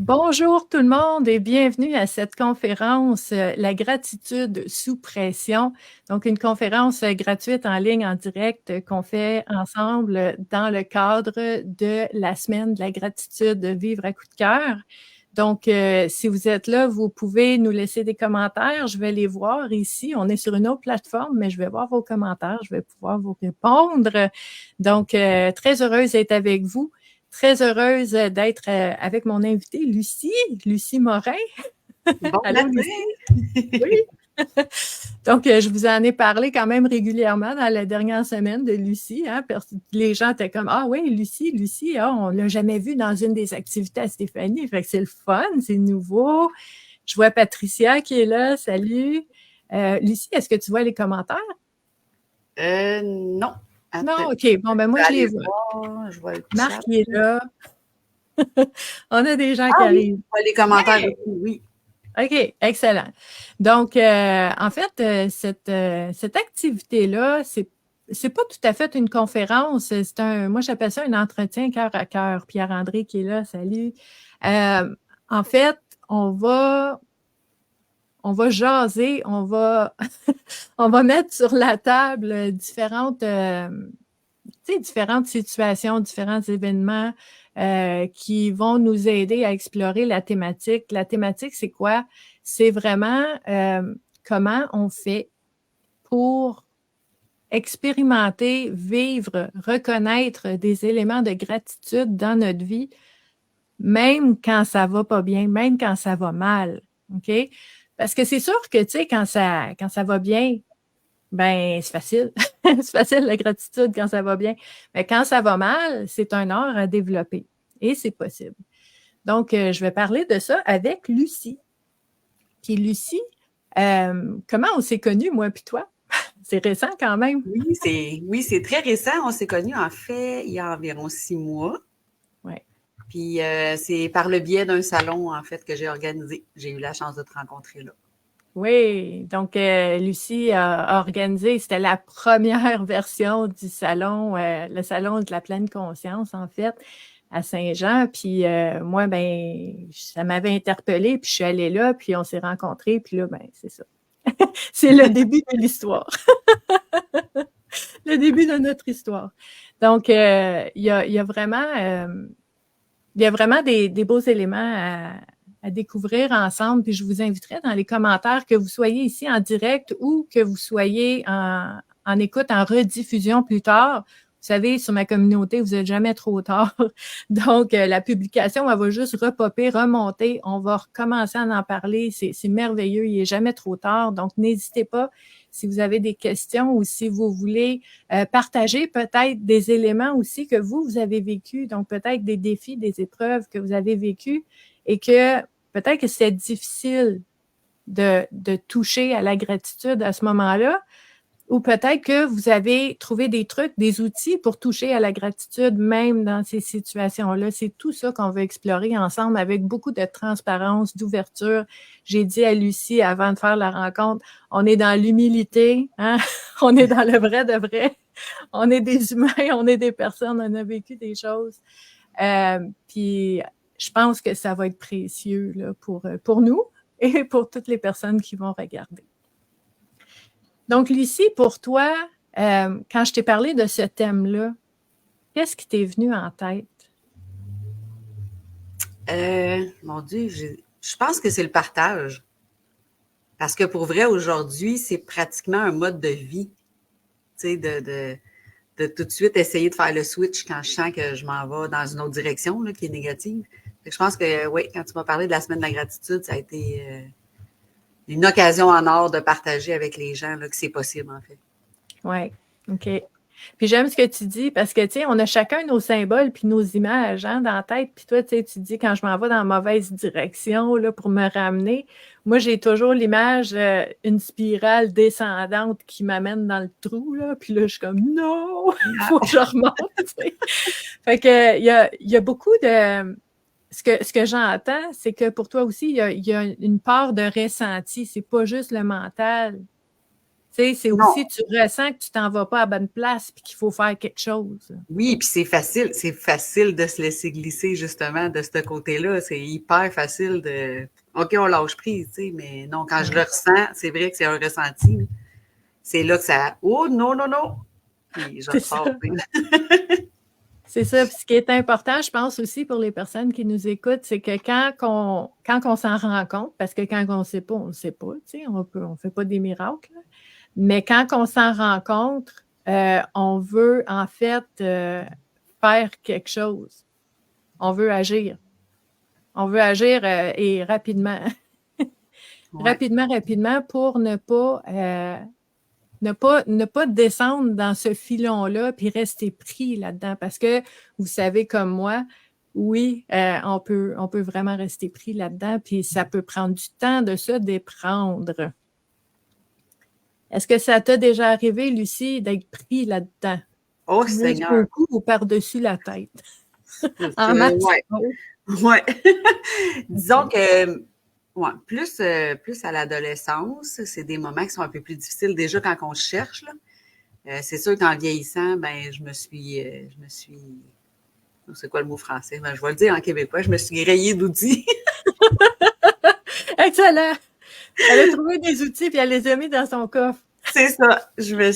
Bonjour tout le monde et bienvenue à cette conférence La gratitude sous pression. Donc, une conférence gratuite en ligne, en direct, qu'on fait ensemble dans le cadre de la semaine de la gratitude Vivre à coup de cœur. Donc, si vous êtes là, vous pouvez nous laisser des commentaires. Je vais les voir ici. On est sur une autre plateforme, mais je vais voir vos commentaires. Je vais pouvoir vous répondre. Donc, très heureuse d'être avec vous. Très heureuse d'être avec mon invitée, Lucie Morin. Bon Allô, matin! Lucie? Oui. Donc, je vous en ai parlé quand même régulièrement dans la dernière semaine de Lucie. Hein? Les gens étaient comme, ah oui, Lucie, on ne l'a jamais vue dans une des activités à Stéphanie. Fait que c'est le fun, c'est nouveau. Je vois Patricia qui est là. Salut. Lucie, est-ce que tu vois les commentaires? Non. Non, Attends. OK. Bon, ben moi, je les Aller vois. voir, je vois le Marc, chat. il est là. On a des gens qui Ah oui, arrivent. je vois les commentaires aussi, oui. OK, excellent. Donc, en fait, cette activité-là, c'est pas tout à fait une conférence, moi j'appelle ça un entretien cœur à cœur. Pierre-André qui est là, salut. En fait, on va jaser, on va mettre sur la table différentes situations, différents événements qui vont nous aider à explorer la thématique. La thématique, c'est quoi? C'est vraiment comment on fait pour expérimenter, vivre, reconnaître des éléments de gratitude dans notre vie, même quand ça va pas bien, même quand ça va mal. OK? Parce que c'est sûr que, tu sais, quand ça va bien, ben, c'est facile. C'est facile, la gratitude, quand ça va bien. Mais quand ça va mal, c'est un art à développer. Et c'est possible. Donc, je vais parler de ça avec Lucie. Puis Lucie, comment on s'est connus, moi puis toi? C'est récent quand même. Oui, c'est très récent. On s'est connus, en fait, il y a environ 6 mois. Ouais. Puis c'est par le biais d'un salon, en fait, que j'ai organisé. J'ai eu la chance de te rencontrer là. Oui, donc Lucie a organisé, c'était la première version du salon, le salon de la pleine conscience, en fait, à Saint-Jean. Puis moi, ben, ça m'avait interpellée, puis je suis allée là, puis on s'est rencontrés, puis là, ben, c'est ça. C'est le début de l'histoire. Le début de notre histoire. Donc, il y a vraiment des beaux éléments à découvrir ensemble. Puis je vous inviterai dans les commentaires, que vous soyez ici en direct ou que vous soyez en écoute, en rediffusion plus tard. Vous savez, sur ma communauté, vous n'êtes jamais trop tard. Donc, la publication, elle va juste repopper, remonter. On va recommencer à en parler. C'est merveilleux. Il n'est jamais trop tard. Donc, n'hésitez pas si vous avez des questions ou si vous voulez partager peut-être des éléments aussi que vous avez vécu. Donc, peut-être des défis, des épreuves que vous avez vécues et que peut-être que c'est difficile de toucher à la gratitude à ce moment-là. Ou peut-être que vous avez trouvé des trucs, des outils pour toucher à la gratitude, même dans ces situations-là. C'est tout ça qu'on veut explorer ensemble avec beaucoup de transparence, d'ouverture. J'ai dit à Lucie avant de faire la rencontre, on est dans l'humilité, hein? On est dans le vrai de vrai. On est des humains, on est des personnes, on a vécu des choses. Puis je pense que ça va être précieux là, pour nous et pour toutes les personnes qui vont regarder. Donc, Lucie, pour toi, quand je t'ai parlé de ce thème-là, qu'est-ce qui t'est venu en tête? Mon Dieu, je pense que c'est le partage. Parce que pour vrai, aujourd'hui, c'est pratiquement un mode de vie. Tu sais, de tout de suite essayer de faire le switch quand je sens que je m'en vais dans une autre direction là, qui est négative. Fait que je pense que, oui, quand tu m'as parlé de la semaine de la gratitude, ça a été une occasion en or de partager avec les gens là, que c'est possible, en fait. Oui, OK. Puis j'aime ce que tu dis parce que, tu sais, on a chacun nos symboles puis nos images hein, dans la tête. Puis toi, tu sais, tu dis quand je m'en vais dans la mauvaise direction là, pour me ramener, moi, j'ai toujours l'image une spirale descendante qui m'amène dans le trou. Là, puis là, je suis comme, non, il faut que je remonte. Tu sais. Fait que, il y a beaucoup de... Ce que j'entends, c'est que pour toi aussi, il y a une part de ressenti. C'est pas juste le mental. sais, c'est Non. aussi, tu ressens que tu t'en vas pas à bonne place puis qu'il faut faire quelque chose. Oui, puis c'est facile de se laisser glisser, justement, de ce côté-là. C'est hyper facile de OK, on lâche prise, tu sais, mais non, quand je le ressens, c'est vrai que c'est un ressenti. C'est là que ça. Oh non, non, non! Puis je C'est ça. repars. C'est ça. Puis ce qui est important, je pense aussi pour les personnes qui nous écoutent, c'est que quand on s'en rend compte, parce que quand on ne sait pas, on ne sait pas, tu sais, on fait pas des miracles, là. Mais quand on s'en rencontre, on veut en fait faire quelque chose. On veut agir. On veut agir et rapidement. Ouais. Rapidement pour ne pas descendre dans ce filon-là puis rester pris là-dedans. Parce que vous savez comme moi, oui, on peut vraiment rester pris là-dedans, puis ça peut prendre du temps de se déprendre. Est-ce que ça t'a déjà arrivé, Lucie, d'être pris là-dedans? Oh Jusqu'au Seigneur! cou ou par-dessus la tête? En masse. Ouais. Ouais. Disons que ouais, plus à l'adolescence, c'est des moments qui sont un peu plus difficiles déjà quand on cherche, là. C'est sûr qu'en vieillissant, ben c'est quoi le mot français? Ben, je vais le dire en québécois, je me suis grillée d'outils. Excellent! Elle a trouvé des outils puis elle les a mis dans son coffre. C'est ça. Je me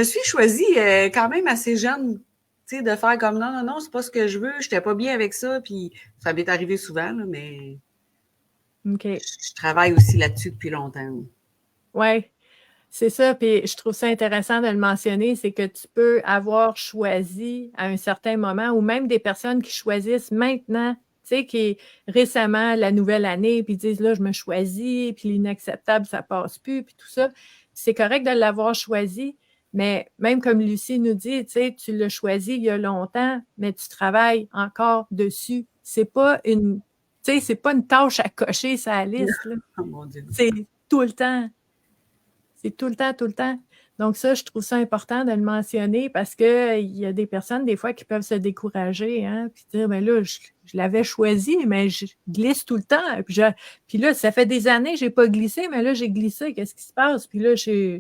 suis choisie quand même assez jeune, tu sais, de faire comme non, non, non, c'est pas ce que je veux, j'étais pas bien avec ça, puis ça m'est arrivé souvent, là, mais OK. je travaille aussi là-dessus depuis longtemps. Ouais. C'est ça, puis je trouve ça intéressant de le mentionner, c'est que tu peux avoir choisi à un certain moment, ou même des personnes qui choisissent maintenant, tu sais, qui récemment, la nouvelle année, puis disent là, je me choisis, puis l'inacceptable, ça passe plus, puis tout ça. C'est correct de l'avoir choisi, mais même comme Lucie nous dit, tu sais, tu l'as choisi il y a longtemps, mais tu travailles encore dessus. C'est pas une, tu sais, c'est pas une tâche à cocher sa liste, là. Oh mon Dieu. C'est tout le temps. C'est tout le temps, tout le temps. Donc ça, je trouve ça important de le mentionner parce qu'il y a des personnes, des fois, qui peuvent se décourager, hein, puis dire, ben là, je l'avais choisi, mais je glisse tout le temps. Puis là, ça fait des années que je n'ai pas glissé, mais là, j'ai glissé, qu'est-ce qui se passe? Puis là, je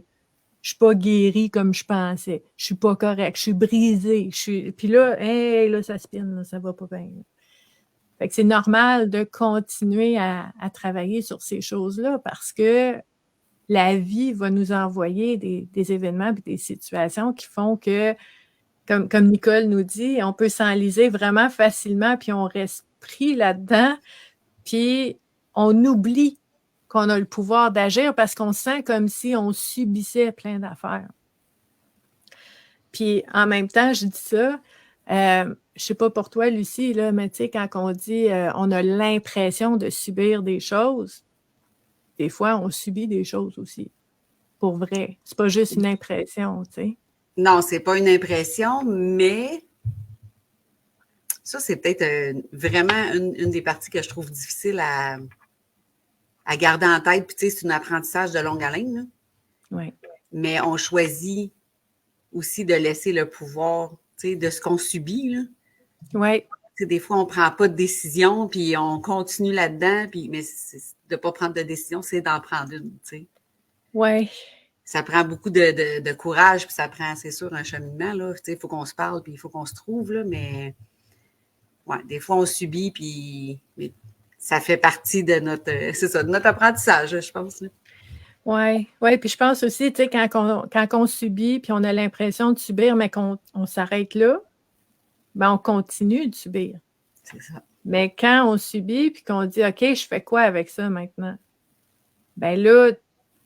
suis pas guérie comme je pensais. Je suis pas correcte, je suis brisée. Puis là, hey, là, ça spinne, là, ça va pas bien. Fait que c'est normal de continuer à travailler sur ces choses-là parce que la vie va nous envoyer des événements et des situations qui font que, comme Nicole nous dit, on peut s'enliser vraiment facilement, puis on reste pris là-dedans, puis on oublie qu'on a le pouvoir d'agir parce qu'on se sent comme si on subissait plein d'affaires. Puis en même temps, je dis ça, je sais pas pour toi, Lucie, là, mais tu sais, quand on dit on a l'impression de subir des choses, des fois, on subit des choses aussi. Pour vrai. C'est pas juste une impression, tu sais. Non, c'est pas une impression, mais ça, c'est peut-être vraiment une des parties que je trouve difficile à garder en tête. Puis, tu sais, c'est un apprentissage de longue haleine, là. Ouais. Mais on choisit aussi de laisser le pouvoir, tu sais, de ce qu'on subit, là. Ouais. Tu sais, des fois, on prend pas de décision, puis on continue là-dedans, puis mais de pas prendre de décision, c'est d'en prendre une, tu sais. Ouais. Ça prend beaucoup de courage, puis ça prend, c'est sûr, un cheminement, là. Tu sais, il faut qu'on se parle, puis il faut qu'on se trouve, là, mais ouais, des fois, on subit, puis mais ça fait partie de notre, c'est ça, de notre apprentissage, je pense, là. Ouais. Ouais. Puis je pense aussi, tu sais, quand on subit, puis on a l'impression de subir, mais qu'on s'arrête là, ben on continue de subir. C'est ça. Mais quand on subit, puis qu'on dit, OK, je fais quoi avec ça maintenant? Ben là,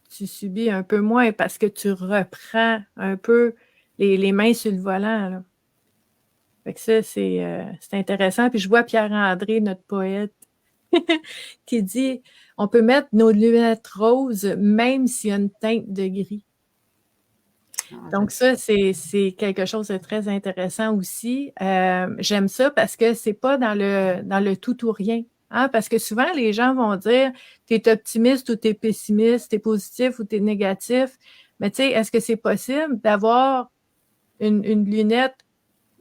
tu subis un peu moins parce que tu reprends un peu les mains sur le volant, là. Fait que ça, c'est intéressant. Puis je vois Pierre-André, notre poète, qui dit on peut mettre nos lunettes roses même s'il y a une teinte de gris. Donc, ça, c'est quelque chose de très intéressant aussi. J'aime ça parce que c'est pas dans le tout ou rien. Hein? Parce que souvent, les gens vont dire tu es optimiste ou tu es pessimiste, tu es positif ou tu es négatif. Mais tu sais, est-ce que c'est possible d'avoir une lunette,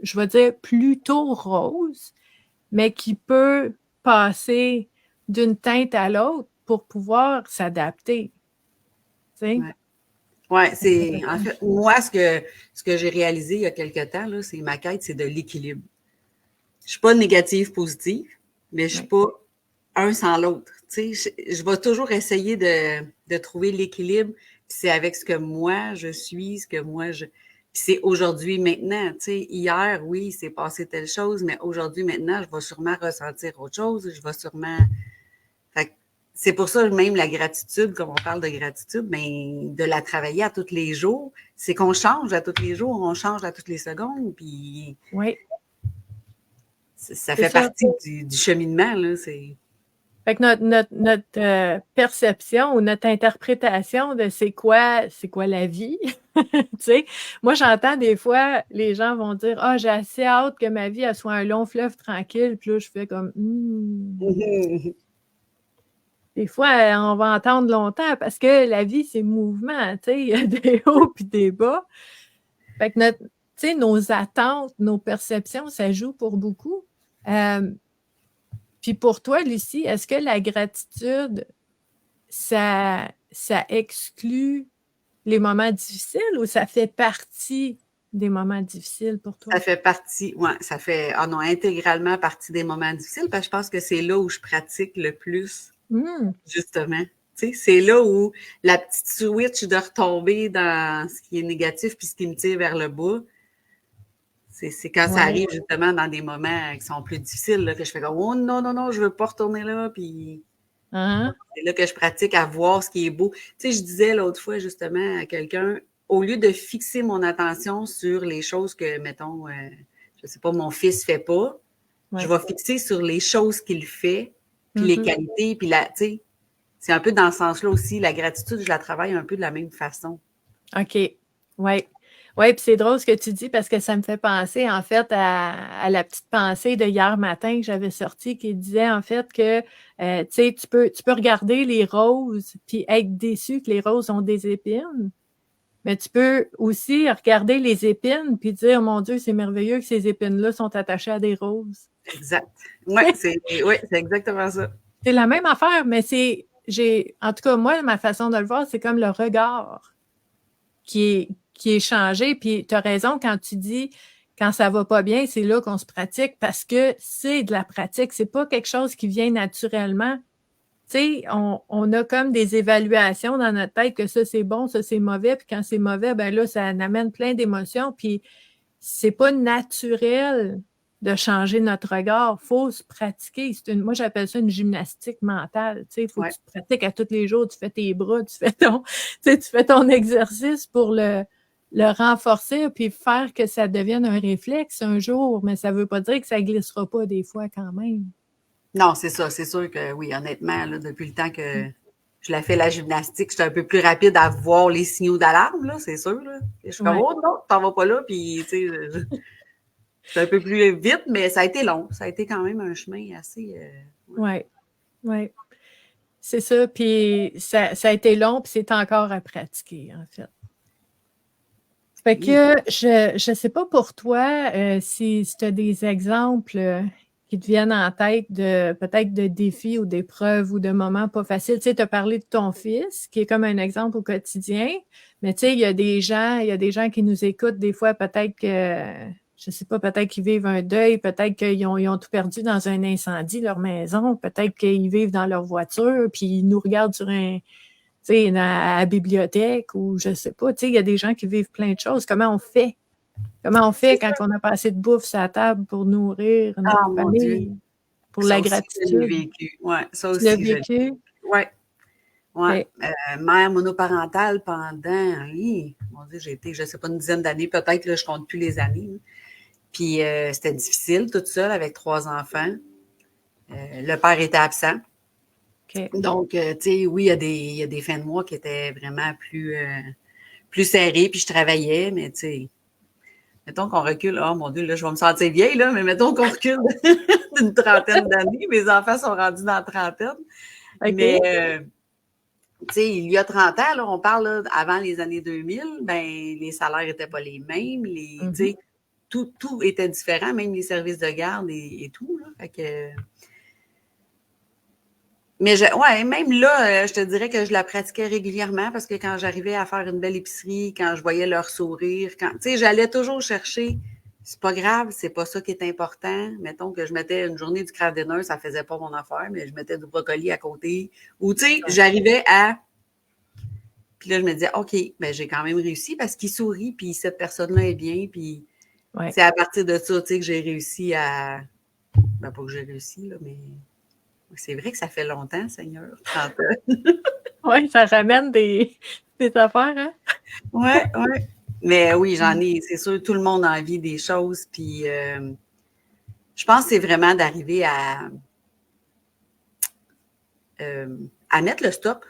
je vais dire, plutôt rose, mais qui peut passer d'une teinte à l'autre pour pouvoir s'adapter. Tu sais? Ouais, c'est en fait, moi, ce que j'ai réalisé il y a quelque temps, là, c'est ma quête, c'est de l'équilibre. Je suis pas négative, positive, mais je suis pas un sans l'autre. Tu sais, je vais toujours essayer de trouver l'équilibre. Puis c'est avec ce que moi je suis, ce que moi je. Puis c'est aujourd'hui, maintenant. Tu sais, hier, oui, c'est passé telle chose, mais aujourd'hui, maintenant, je vais sûrement ressentir autre chose. Je vais sûrement. Fait que c'est pour ça, même la gratitude, comme on parle de gratitude, mais de la travailler à tous les jours, c'est qu'on change à tous les jours, on change à toutes les secondes, puis Oui. ça C'est fait ça. partie du cheminement, là. Fait que notre perception ou notre interprétation de c'est quoi la vie, tu sais. Moi, j'entends des fois, les gens vont dire, ah, j'ai assez hâte que ma vie, elle soit un long fleuve tranquille. Puis là, je fais comme, Des fois, on va entendre longtemps parce que la vie, c'est mouvement, tu sais. Il y a des hauts puis des bas. Fait que tu sais, nos attentes, nos perceptions, ça joue pour beaucoup. Puis pour toi, Lucie, est-ce que la gratitude, ça exclut les moments difficiles ou ça fait partie des moments difficiles pour toi? Ça fait partie, ouais, ça fait, ah non, intégralement partie des moments difficiles, parce que je pense que c'est là où je pratique le plus, justement. Tu sais, c'est là où la petite switch de retomber dans ce qui est négatif puis ce qui me tire vers le bas, c'est quand ça arrive justement dans des moments qui sont plus difficiles, là, que je fais comme, oh non, non, non, je veux pas retourner là, puis c'est là que je pratique à voir ce qui est beau. Tu sais, je disais l'autre fois justement à quelqu'un, au lieu de fixer mon attention sur les choses que, mettons, je sais pas, mon fils fait pas, je vais fixer sur les choses qu'il fait, puis les qualités, puis tu sais, c'est un peu dans ce sens-là aussi. La gratitude, je la travaille un peu de la même façon. OK. Oui. Oui, puis c'est drôle ce que tu dis parce que ça me fait penser en fait à la petite pensée de hier matin que j'avais sortie qui disait en fait que tu sais, tu peux regarder les roses puis être déçu que les roses ont des épines, mais tu peux aussi regarder les épines puis dire mon Dieu, c'est merveilleux que ces épines-là sont attachées à des roses. Exact. C'est exactement ça. C'est la même affaire, mais en tout cas, moi, ma façon de le voir, c'est comme le regard qui est changé. Puis tu as raison quand tu dis quand ça va pas bien, c'est là qu'on se pratique parce que c'est de la pratique. C'est pas quelque chose qui vient naturellement. Tu sais, on a comme des évaluations dans notre tête que ça c'est bon, ça c'est mauvais. Puis quand c'est mauvais, ben là, ça amène plein d'émotions. Puis c'est pas naturel de changer notre regard. Faut se pratiquer. Moi, j'appelle ça une gymnastique mentale. Tu sais, il faut que tu te pratiques à tous les jours. Tu fais tes bras, tu fais ton exercice pour le renforcer puis faire que ça devienne un réflexe un jour. Mais ça veut pas dire que ça glissera pas des fois quand même. Non, c'est ça. C'est sûr que oui, honnêtement, là, depuis le temps que je la fais la gymnastique, j'étais un peu plus rapide à voir les signaux d'alarme, là, c'est sûr. Là. Je suis comme, oh non, t'en vas pas là, puis tu sais, j'étais un peu plus vite, mais ça a été long. Ça a été quand même un chemin assez. Oui. C'est ça. Puis ça a été long, puis c'est encore à pratiquer, en fait. Fait que je sais pas pour toi si tu as des exemples qui te viennent en tête de peut-être de défis ou d'épreuves ou de moments pas faciles. Tu sais, tu as parlé de ton fils, qui est comme un exemple au quotidien, mais tu sais, il y a des gens qui nous écoutent des fois, peut-être que, je sais pas, peut-être qu'ils vivent un deuil, peut-être qu'ils ont tout perdu dans un incendie, leur maison, peut-être qu'ils vivent dans leur voiture, puis ils nous regardent sur tu sais, à la bibliothèque ou je sais pas, tu sais, il y a des gens qui vivent plein de choses. Comment on fait? Comment on fait quand on a pas assez de bouffe sur la table pour nourrir notre famille, pour ça la aussi, gratitude? je l'ai vécu. Ouais, ça aussi, tu l'as vécu? Ouais. Mère monoparentale pendant, mon Dieu, j'ai été, je sais pas, une dizaine d'années, peut-être, là, je compte plus les années. Puis c'était difficile, toute seule, avec 3 enfants. Le père était absent. Donc, tu sais, oui, il y a des fins de mois qui étaient vraiment plus serrées, puis je travaillais, mais tu sais, mettons qu'on recule, oh mon Dieu, là, je vais me sentir vieille, là, mais mettons qu'on recule d'une trentaine d'années, mes enfants sont rendus dans la trentaine. Mais, tu sais, il y a 30 ans, là, on parle là, avant les années 2000, ben les salaires n'étaient pas les mêmes, tu sais, tout était différent, même les services de garde et tout, là, fait que... Mais ouais, même là, je te dirais que je la pratiquais régulièrement parce que quand j'arrivais à faire une belle épicerie, quand je voyais leur sourire, tu sais, j'allais toujours chercher. C'est pas grave, c'est pas ça qui est important. Mettons que je mettais une journée du craft dinner, ça faisait pas mon affaire, mais je mettais du brocoli à côté. Ou, tu sais, j'arrivais à. Puis là, je me disais, OK, ben j'ai quand même réussi parce qu'il sourit, puis cette personne-là est bien, puis Ouais. c'est à partir de ça, tu sais, que j'ai réussi à. Ben, pas que j'ai réussi, là, mais c'est vrai que ça fait longtemps, Seigneur, 30 ans. Oui, ça ramène des affaires, hein? Ouais, ouais. Mais oui, j'en ai, c'est sûr, tout le monde a envie des choses, puis je pense que c'est vraiment d'arriver à mettre le stop.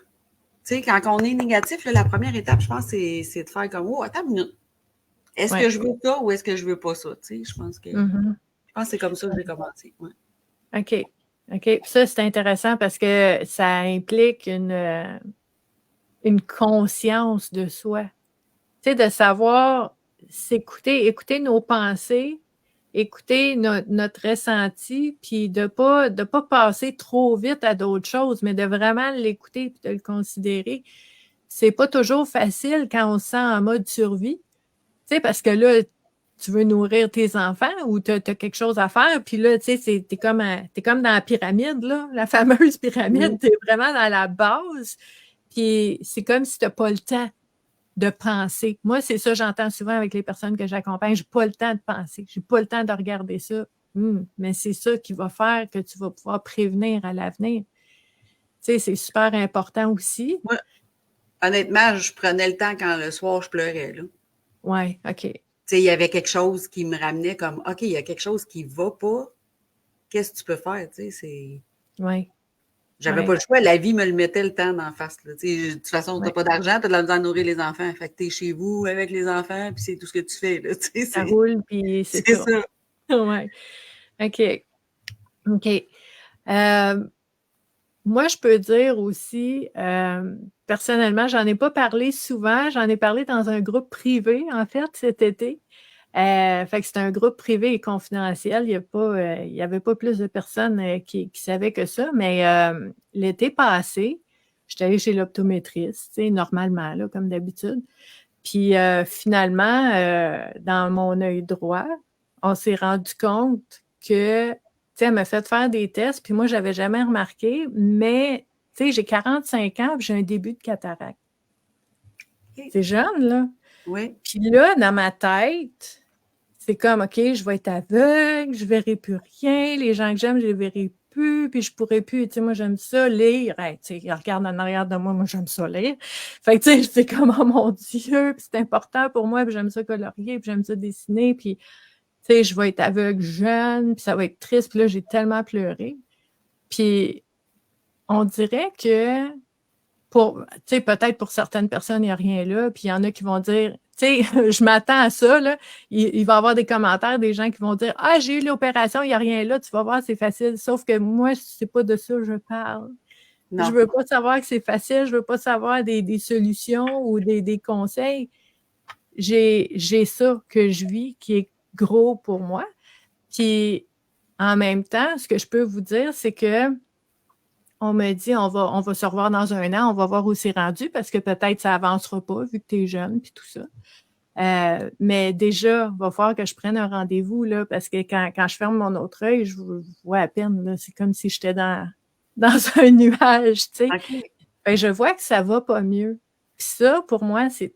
Tu sais, quand on est négatif, là, la première étape, je pense, c'est de faire comme, oh, attends une minute. Est-ce que je veux ça ou est-ce que je veux pas ça? Tu sais, je pense que c'est comme ça que j'ai commencé. Ouais. OK. OK. Puis ça, c'est intéressant parce que ça implique une conscience de soi. Tu sais, de savoir s'écouter, écouter nos pensées, écouter notre ressenti, puis de pas passer trop vite à d'autres choses, mais de vraiment l'écouter puis de le considérer. C'est pas toujours facile quand on se sent en mode survie. Tu sais, parce que là, tu veux nourrir tes enfants ou tu as quelque chose à faire, puis là, tu sais, t'es comme dans la pyramide, là, la fameuse pyramide, t'es vraiment dans la base, puis c'est comme si t'as pas le temps de penser. Moi, c'est ça, j'entends souvent avec les personnes que j'accompagne, j'ai pas le temps de penser, j'ai pas le temps de regarder ça. Mais c'est ça qui va faire que tu vas pouvoir prévenir à l'avenir. Tu sais, c'est super important aussi. Moi, honnêtement, je prenais le temps quand le soir, je pleurais, là. Ouais, OK. Tu sais, il y avait quelque chose qui me ramenait comme, OK, il y a quelque chose qui va pas. Qu'est-ce que tu peux faire? Tu sais, c'est. Ouais. J'avais Ouais. pas le choix. La vie me le mettait le temps d'en face. Là. Tu sais, de toute façon, t'as Ouais. pas d'argent, t'as de la misère à nourrir les enfants. Fait que t'es chez vous avec les enfants, puis c'est tout ce que tu fais. Là. Tu sais, Ça roule, puis c'est c'est ça. ça. Ouais. OK. OK. Moi, je peux dire aussi, personnellement, j'en ai pas parlé souvent, j'en ai parlé dans un groupe privé, en fait, cet été. Fait que c'est un groupe privé et confidentiel. Il y avait pas plus de personnes qui savaient que ça, mais l'été passé, j'étais allée chez l'optométriste, tu sais, normalement, là, comme d'habitude. Puis finalement, dans mon œil droit, on s'est rendu compte que, tu sais, elle m'a fait faire des tests, puis moi, j'avais jamais remarqué, mais, tu sais, j'ai 45 ans, puis j'ai un début de cataracte. Okay. C'est jeune, là. Oui. Puis là, dans ma tête, c'est comme, OK, je vais être aveugle, je verrai plus rien, les gens que j'aime, je les verrai plus, puis je pourrais plus, tu sais, moi, j'aime ça lire. Hey, tu sais, regarde en arrière de moi, moi, j'aime ça lire. Fait que, tu sais, c'est comme, oh mon Dieu, puis c'est important pour moi, puis j'aime ça colorier, puis j'aime ça dessiner, puis, tu sais, je vais être aveugle jeune, puis ça va être triste, puis là, j'ai tellement pleuré. Puis, on dirait que peut-être pour certaines personnes, il n'y a rien là, puis il y en a qui vont dire, tu sais, je m'attends à ça, là. Il va y avoir des commentaires, des gens qui vont dire, ah, j'ai eu l'opération, il n'y a rien là, tu vas voir, c'est facile. Sauf que moi, c'est pas de ça que je parle. Non. Je veux pas savoir que c'est facile, je veux pas savoir des solutions ou des conseils. J'ai ça que je vis qui est gros pour moi. Puis, en même temps, ce que je peux vous dire, c'est que on me dit, on va se revoir dans un an, on va voir où c'est rendu parce que peut-être ça avancera pas vu que tu es jeune puis tout ça. Mais déjà, il va falloir que je prenne un rendez-vous là, parce que quand je ferme mon autre œil, je vois à peine. Là, c'est comme si j'étais dans un nuage, tu sais. Okay. Je vois que ça va pas mieux. Puis ça, pour moi, c'est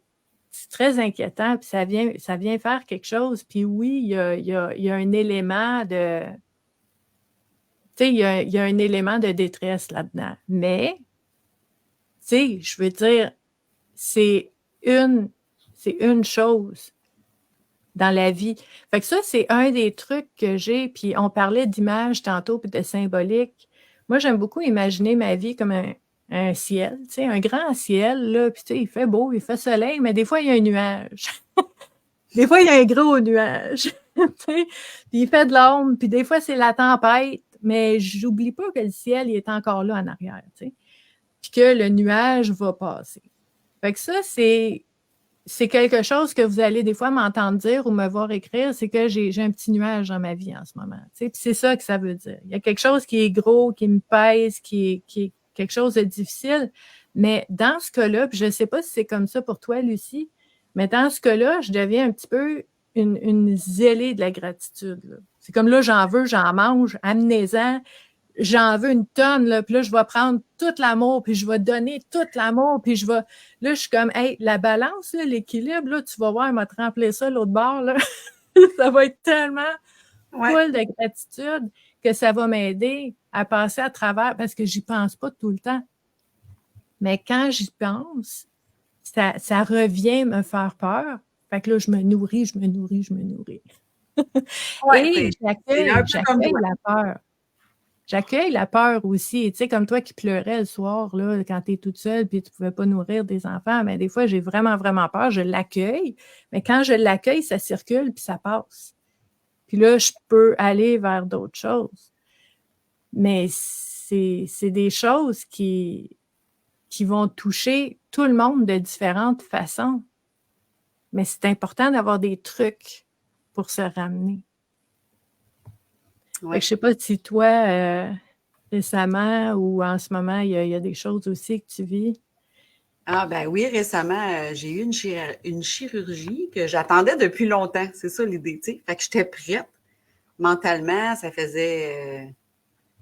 très inquiétant. Puis ça vient faire quelque chose. Puis oui, il y a un élément de. Tu sais, il y a un élément de détresse là-dedans. Mais, tu sais, je veux dire, c'est une chose dans la vie. Fait que ça, c'est un des trucs que j'ai. Puis on parlait d'image tantôt, puis de symbolique. Moi, j'aime beaucoup imaginer ma vie comme un ciel, tu sais, un grand ciel, là, puis tu sais, il fait beau, il fait soleil, mais des fois, il y a un nuage. Des fois, il y a un gros nuage. Puis il fait de l'ombre, puis des fois, c'est la tempête, mais j'oublie pas que le ciel il est encore là en arrière, tu sais, puis que le nuage va passer. Fait que ça, c'est quelque chose que vous allez des fois m'entendre dire ou me voir écrire, c'est que j'ai un petit nuage dans ma vie en ce moment. Tu sais, puis c'est ça que ça veut dire. Il y a quelque chose qui est gros, qui me pèse, qui quelque chose de difficile. Mais dans ce cas-là, puis je ne sais pas si c'est comme ça pour toi, Lucie, mais dans ce cas-là, je deviens un petit peu une zélée de la gratitude, là. C'est comme là, j'en veux, j'en mange, amenez-en, j'en veux une tonne, là, puis là, je vais prendre tout l'amour, puis je vais donner tout l'amour, puis je vais... Là, je suis comme, hey, la balance, là, l'équilibre, là, tu vas voir, elle m'a remplir ça l'autre bord, là. Ça va être tellement full de gratitude que ça va m'aider à passer à travers, parce que j'y pense pas tout le temps. Mais quand j'y pense, ça revient me faire peur. Fait que là, je me nourris. Ouais, Et c'est un peu comme j'accueille toi. la peur. J'accueille la peur aussi. Tu sais, comme toi qui pleurais le soir, là, quand tu es toute seule puis tu ne pouvais pas nourrir des enfants, mais des fois, j'ai vraiment, vraiment peur. Je l'accueille. Mais quand je l'accueille, ça circule puis ça passe. Puis là, je peux aller vers d'autres choses. Mais c'est des choses qui vont toucher tout le monde de différentes façons. Mais c'est important d'avoir des trucs pour se ramener. Ouais. Je ne sais pas si toi, récemment ou en ce moment, il y a des choses aussi que tu vis. Ah ben oui, récemment, j'ai eu une chirurgie que j'attendais depuis longtemps. C'est ça l'idée, tu sais. Fait que j'étais prête mentalement. Ça faisait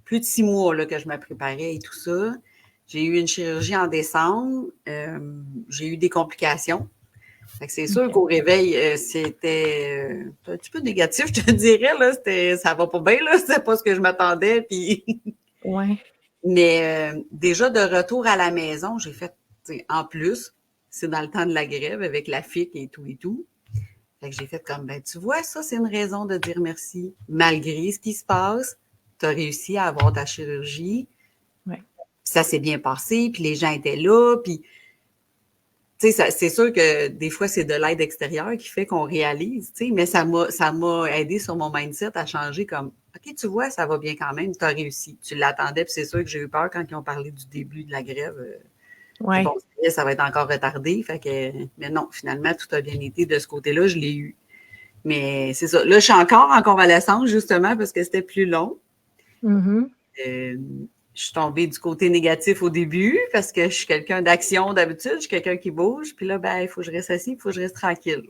plus de 6 mois là, que je me préparais et tout ça. J'ai eu une chirurgie en décembre. J'ai eu des complications. Fait que c'est sûr qu'au réveil, c'était un petit peu négatif, je te dirais. Là, ça va pas bien, là. C'était pas ce que je m'attendais. Puis... Ouais. Mais déjà de retour à la maison, j'ai fait, en plus, c'est dans le temps de la grève avec la FIC et tout et tout. Fait que j'ai fait comme, ben tu vois, ça, c'est une raison de dire merci. Malgré ce qui se passe, tu as réussi à avoir ta chirurgie. Ouais. Ça s'est bien passé, puis les gens étaient là, puis tu sais, c'est sûr que des fois, c'est de l'aide extérieure qui fait qu'on réalise, tu sais, mais ça m'a aidé sur mon mindset à changer comme, OK, tu vois, ça va bien quand même, tu as réussi. Tu l'attendais, puis c'est sûr que j'ai eu peur quand ils ont parlé du début de la grève. Ouais. Bon, ça va être encore retardé, fait que, mais non, finalement, tout a bien été de ce côté-là, je l'ai eu. Mais c'est ça. Là, je suis encore en convalescence, justement, parce que c'était plus long. Mm-hmm. Je suis tombée du côté négatif au début parce que je suis quelqu'un d'action d'habitude, je suis quelqu'un qui bouge, puis là, ben, il faut que je reste assis, il faut que je reste tranquille.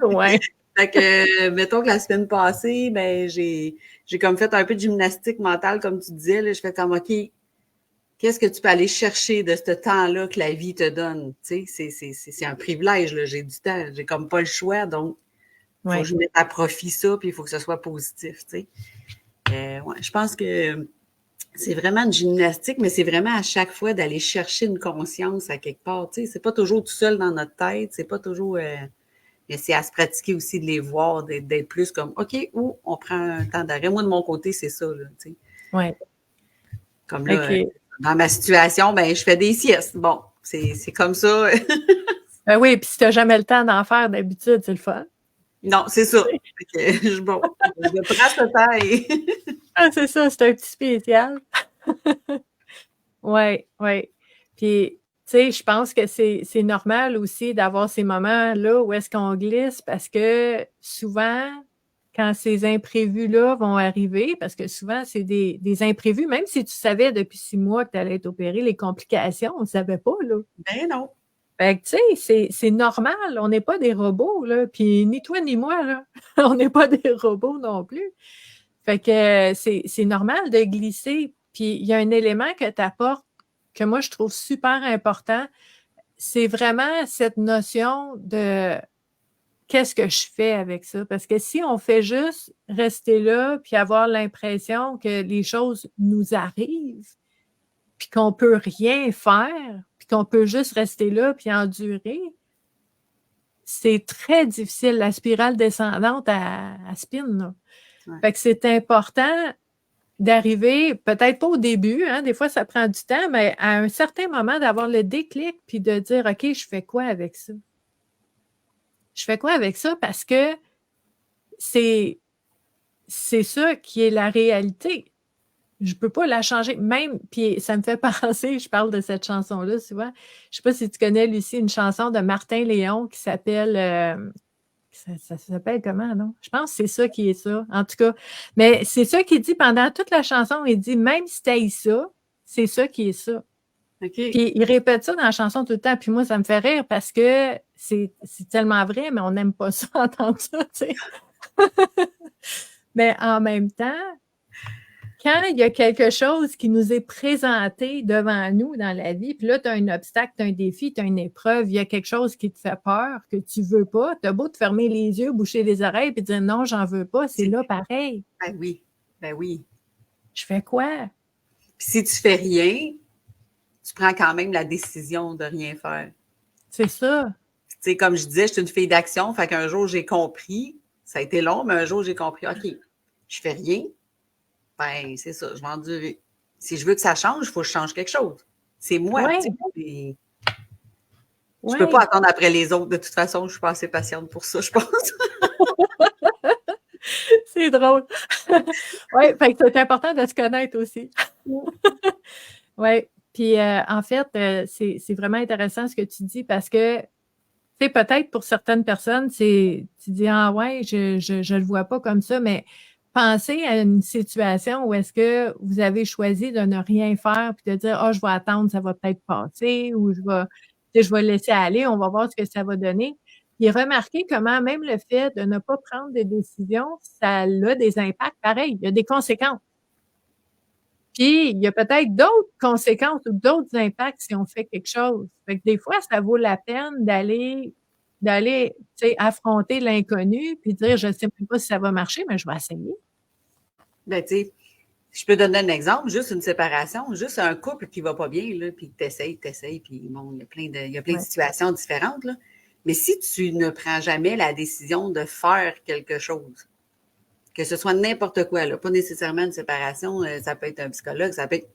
Ouais. Fait que, mettons que la semaine passée, ben, j'ai comme fait un peu de gymnastique mentale, comme tu disais, là, je fais comme, OK, qu'est-ce que tu peux aller chercher de ce temps-là que la vie te donne? Tu sais, c'est un privilège, là, j'ai du temps, j'ai comme pas le choix, donc, il faut que je mette à profit ça, puis il faut que ce soit positif, tu sais. Ouais, je pense que c'est vraiment une gymnastique, mais c'est vraiment à chaque fois d'aller chercher une conscience à quelque part. Tu sais, c'est pas toujours tout seul dans notre tête, c'est pas toujours. Mais c'est à se pratiquer aussi de les voir, d'être plus comme OK, ou on prend un temps d'arrêt. Moi, de mon côté, c'est ça, là, tu sais. Ouais. Comme là, OK. dans ma situation, ben, je fais des siestes. Bon, c'est comme ça. Ben oui, puis si tu n'as jamais le temps d'en faire d'habitude, c'est le fun. Non, c'est ça. Bon, je prends ce temps et. Ah, c'est ça, c'est un petit spécial. Oui, oui. Puis, tu sais, je pense que c'est normal aussi d'avoir ces moments-là où est-ce qu'on glisse parce que souvent, quand ces imprévus-là vont arriver, parce que souvent, c'est des imprévus, même si tu savais depuis 6 mois que tu allais être opéré, les complications, on ne savait pas, là. Ben non. Fait que, tu sais, c'est normal, on n'est pas des robots, là. Puis, ni toi ni moi, là, on n'est pas des robots non plus. Fait que c'est normal de glisser. Puis il y a un élément que tu apportes que moi je trouve super important, c'est vraiment cette notion de qu'est-ce que je fais avec ça? Parce que si on fait juste rester là puis avoir l'impression que les choses nous arrivent, puis qu'on peut rien faire, puis qu'on peut juste rester là puis endurer, c'est très difficile. La spirale descendante à spin, là. Ouais. Fait que c'est important d'arriver, peut-être pas au début, hein, des fois ça prend du temps, mais à un certain moment d'avoir le déclic puis de dire OK, je fais quoi avec ça? Je fais quoi avec ça? Parce que c'est ça qui est la réalité. Je peux pas la changer. Même, puis ça me fait penser, je parle de cette chanson-là souvent. Je sais pas si tu connais, Lucie, une chanson de Martin Léon qui s'appelle ça s'appelle comment, non? Je pense que c'est ça qui est ça, en tout cas. Mais c'est ça qu'il dit pendant toute la chanson. Il dit, même si tu haïs ça, c'est ça qui est ça. OK. Puis il répète ça dans la chanson tout le temps. Puis moi, ça me fait rire parce que c'est tellement vrai, mais on n'aime pas ça, entendre ça, tu sais. Mais en même temps, quand il y a quelque chose qui nous est présenté devant nous dans la vie, puis là, tu as un obstacle, tu as un défi, tu as une épreuve, il y a quelque chose qui te fait peur, que tu veux pas, tu as beau te fermer les yeux, boucher les oreilles, puis dire non, j'en veux pas, c'est là pareil. Ben oui, ben oui. Je fais quoi? Puis si tu fais rien, tu prends quand même la décision de rien faire. C'est ça. Tu sais, comme je disais, je suis une fille d'action, fait qu'un jour, j'ai compris, ça a été long, mais un jour, j'ai compris, OK, je fais rien, ben c'est ça, je vais endurer. Si je veux que ça change, il faut que je change quelque chose. C'est moi. Ouais. Je Ouais. peux pas attendre après les autres. De toute façon, je suis pas assez patiente pour ça, je pense. C'est drôle. Oui, fait que c'est important de se connaître aussi. Oui. Puis en fait, c'est vraiment intéressant ce que tu dis parce que, tu sais, peut-être pour certaines personnes, tu dis, ah ouais, je le vois pas comme ça, mais pensez à une situation où est-ce que vous avez choisi de ne rien faire puis de dire, ah, je vais attendre, ça va peut-être passer ou je vais laisser aller, on va voir ce que ça va donner. Puis remarquez comment même le fait de ne pas prendre de décision, ça a des impacts pareils. Il y a des conséquences. Puis, il y a peut-être d'autres conséquences ou d'autres impacts si on fait quelque chose. Fait que des fois, ça vaut la peine d'aller, tu sais, affronter l'inconnu puis dire, je sais même pas si ça va marcher, mais je vais essayer. Ben, tu sais, je peux donner un exemple, juste une séparation, juste un couple qui va pas bien, là, puis t'essayes, puis bon, il y a plein de situations différentes, là. Mais si tu ne prends jamais la décision de faire quelque chose, que ce soit n'importe quoi, là, pas nécessairement une séparation, ça peut être un psychologue, ça peut être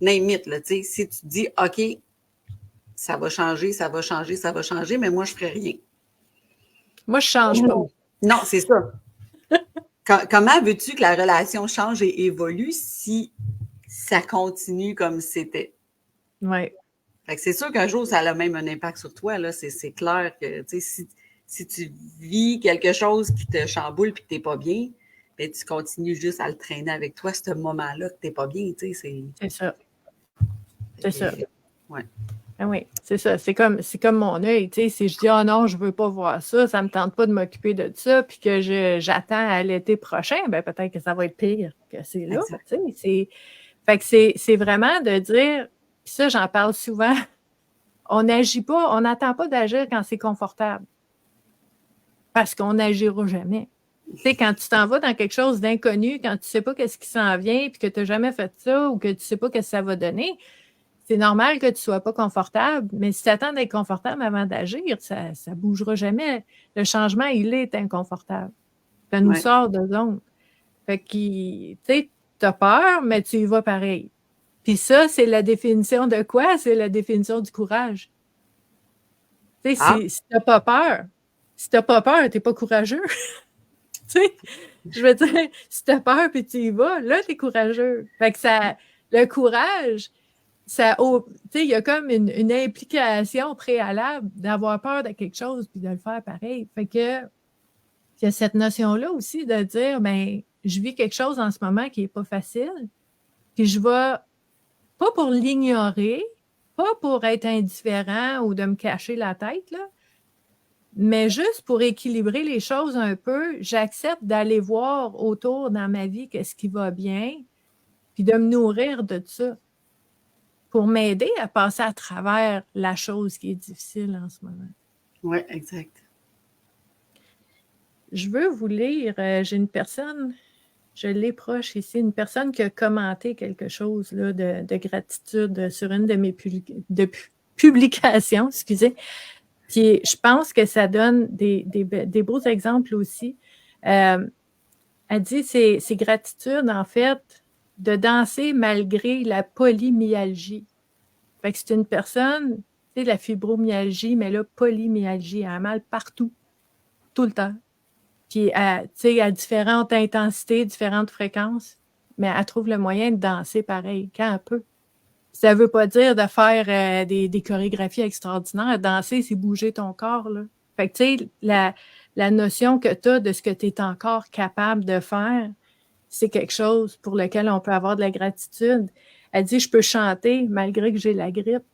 name it, là, tu sais, si tu dis, OK, ça va changer, ça va changer, ça va changer, mais moi, je ferai rien. Moi, je change pas. Non, c'est ça. Comment veux-tu que la relation change et évolue si ça continue comme c'était? Oui. Fait que c'est sûr qu'un jour, ça a même un impact sur toi, là. C'est clair que, tu sais, si tu vis quelque chose qui te chamboule puis que t'es pas bien, ben, tu continues juste à le traîner avec toi, ce moment-là que t'es pas bien, tu sais, C'est ça. C'est ça. Ouais. Ah oui, c'est ça. C'est comme mon œil, tu sais. Si je dis, oh non, je veux pas voir ça, ça me tente pas de m'occuper de ça, puis que j'attends à l'été prochain, ben peut-être que ça va être pire que c'est là, tu sais. Fait que c'est vraiment de dire, puis ça, j'en parle souvent, on n'agit pas, on n'attend pas d'agir quand c'est confortable. Parce qu'on n'agira jamais. Tu sais, quand tu t'en vas dans quelque chose d'inconnu, quand tu sais pas qu'est-ce qui s'en vient, puis que tu n'as jamais fait ça, ou que tu sais pas qu'est-ce que ça va donner, c'est normal que tu sois pas confortable, mais si tu attends d'être confortable avant d'agir, ça bougera jamais. Le changement, il est inconfortable. Ça nous sort de zone. Fait que, tu sais, t'as peur, mais tu y vas pareil. Puis ça, c'est la définition de quoi? C'est la définition du courage. Tu sais, si t'as pas peur, t'es pas courageux. Tu sais, je veux dire, si t'as peur puis tu y vas, là, t'es courageux. Fait que le courage, tu sais, il y a comme une implication préalable d'avoir peur de quelque chose puis de le faire pareil. Fait que, il y a cette notion-là aussi de dire, ben, je vis quelque chose en ce moment qui est pas facile, puis je vais, pas pour l'ignorer, pas pour être indifférent ou de me cacher la tête, là, mais juste pour équilibrer les choses un peu, j'accepte d'aller voir autour dans ma vie qu'est-ce qui va bien, puis de me nourrir de ça pour m'aider à passer à travers la chose qui est difficile en ce moment. Oui, exact. Je veux vous lire, j'ai une personne, je l'ai proche ici, une personne qui a commenté quelque chose là, de gratitude sur une de mes publications, excusez. Puis je pense que ça donne des beaux exemples aussi. Elle dit c'est gratitude, en fait, de danser malgré la polymyalgie. Fait que c'est une personne, tu sais, la fibromyalgie, mais là, polymyalgie, elle a mal partout, tout le temps. Puis, tu sais, à différentes intensités, différentes fréquences, mais elle trouve le moyen de danser pareil, quand elle peut. Ça veut pas dire de faire des chorégraphies extraordinaires. Danser, c'est bouger ton corps, là. Fait que, tu sais, la notion que tu as de ce que tu es encore capable de faire, c'est quelque chose pour lequel on peut avoir de la gratitude. Elle dit, je peux chanter malgré que j'ai la grippe.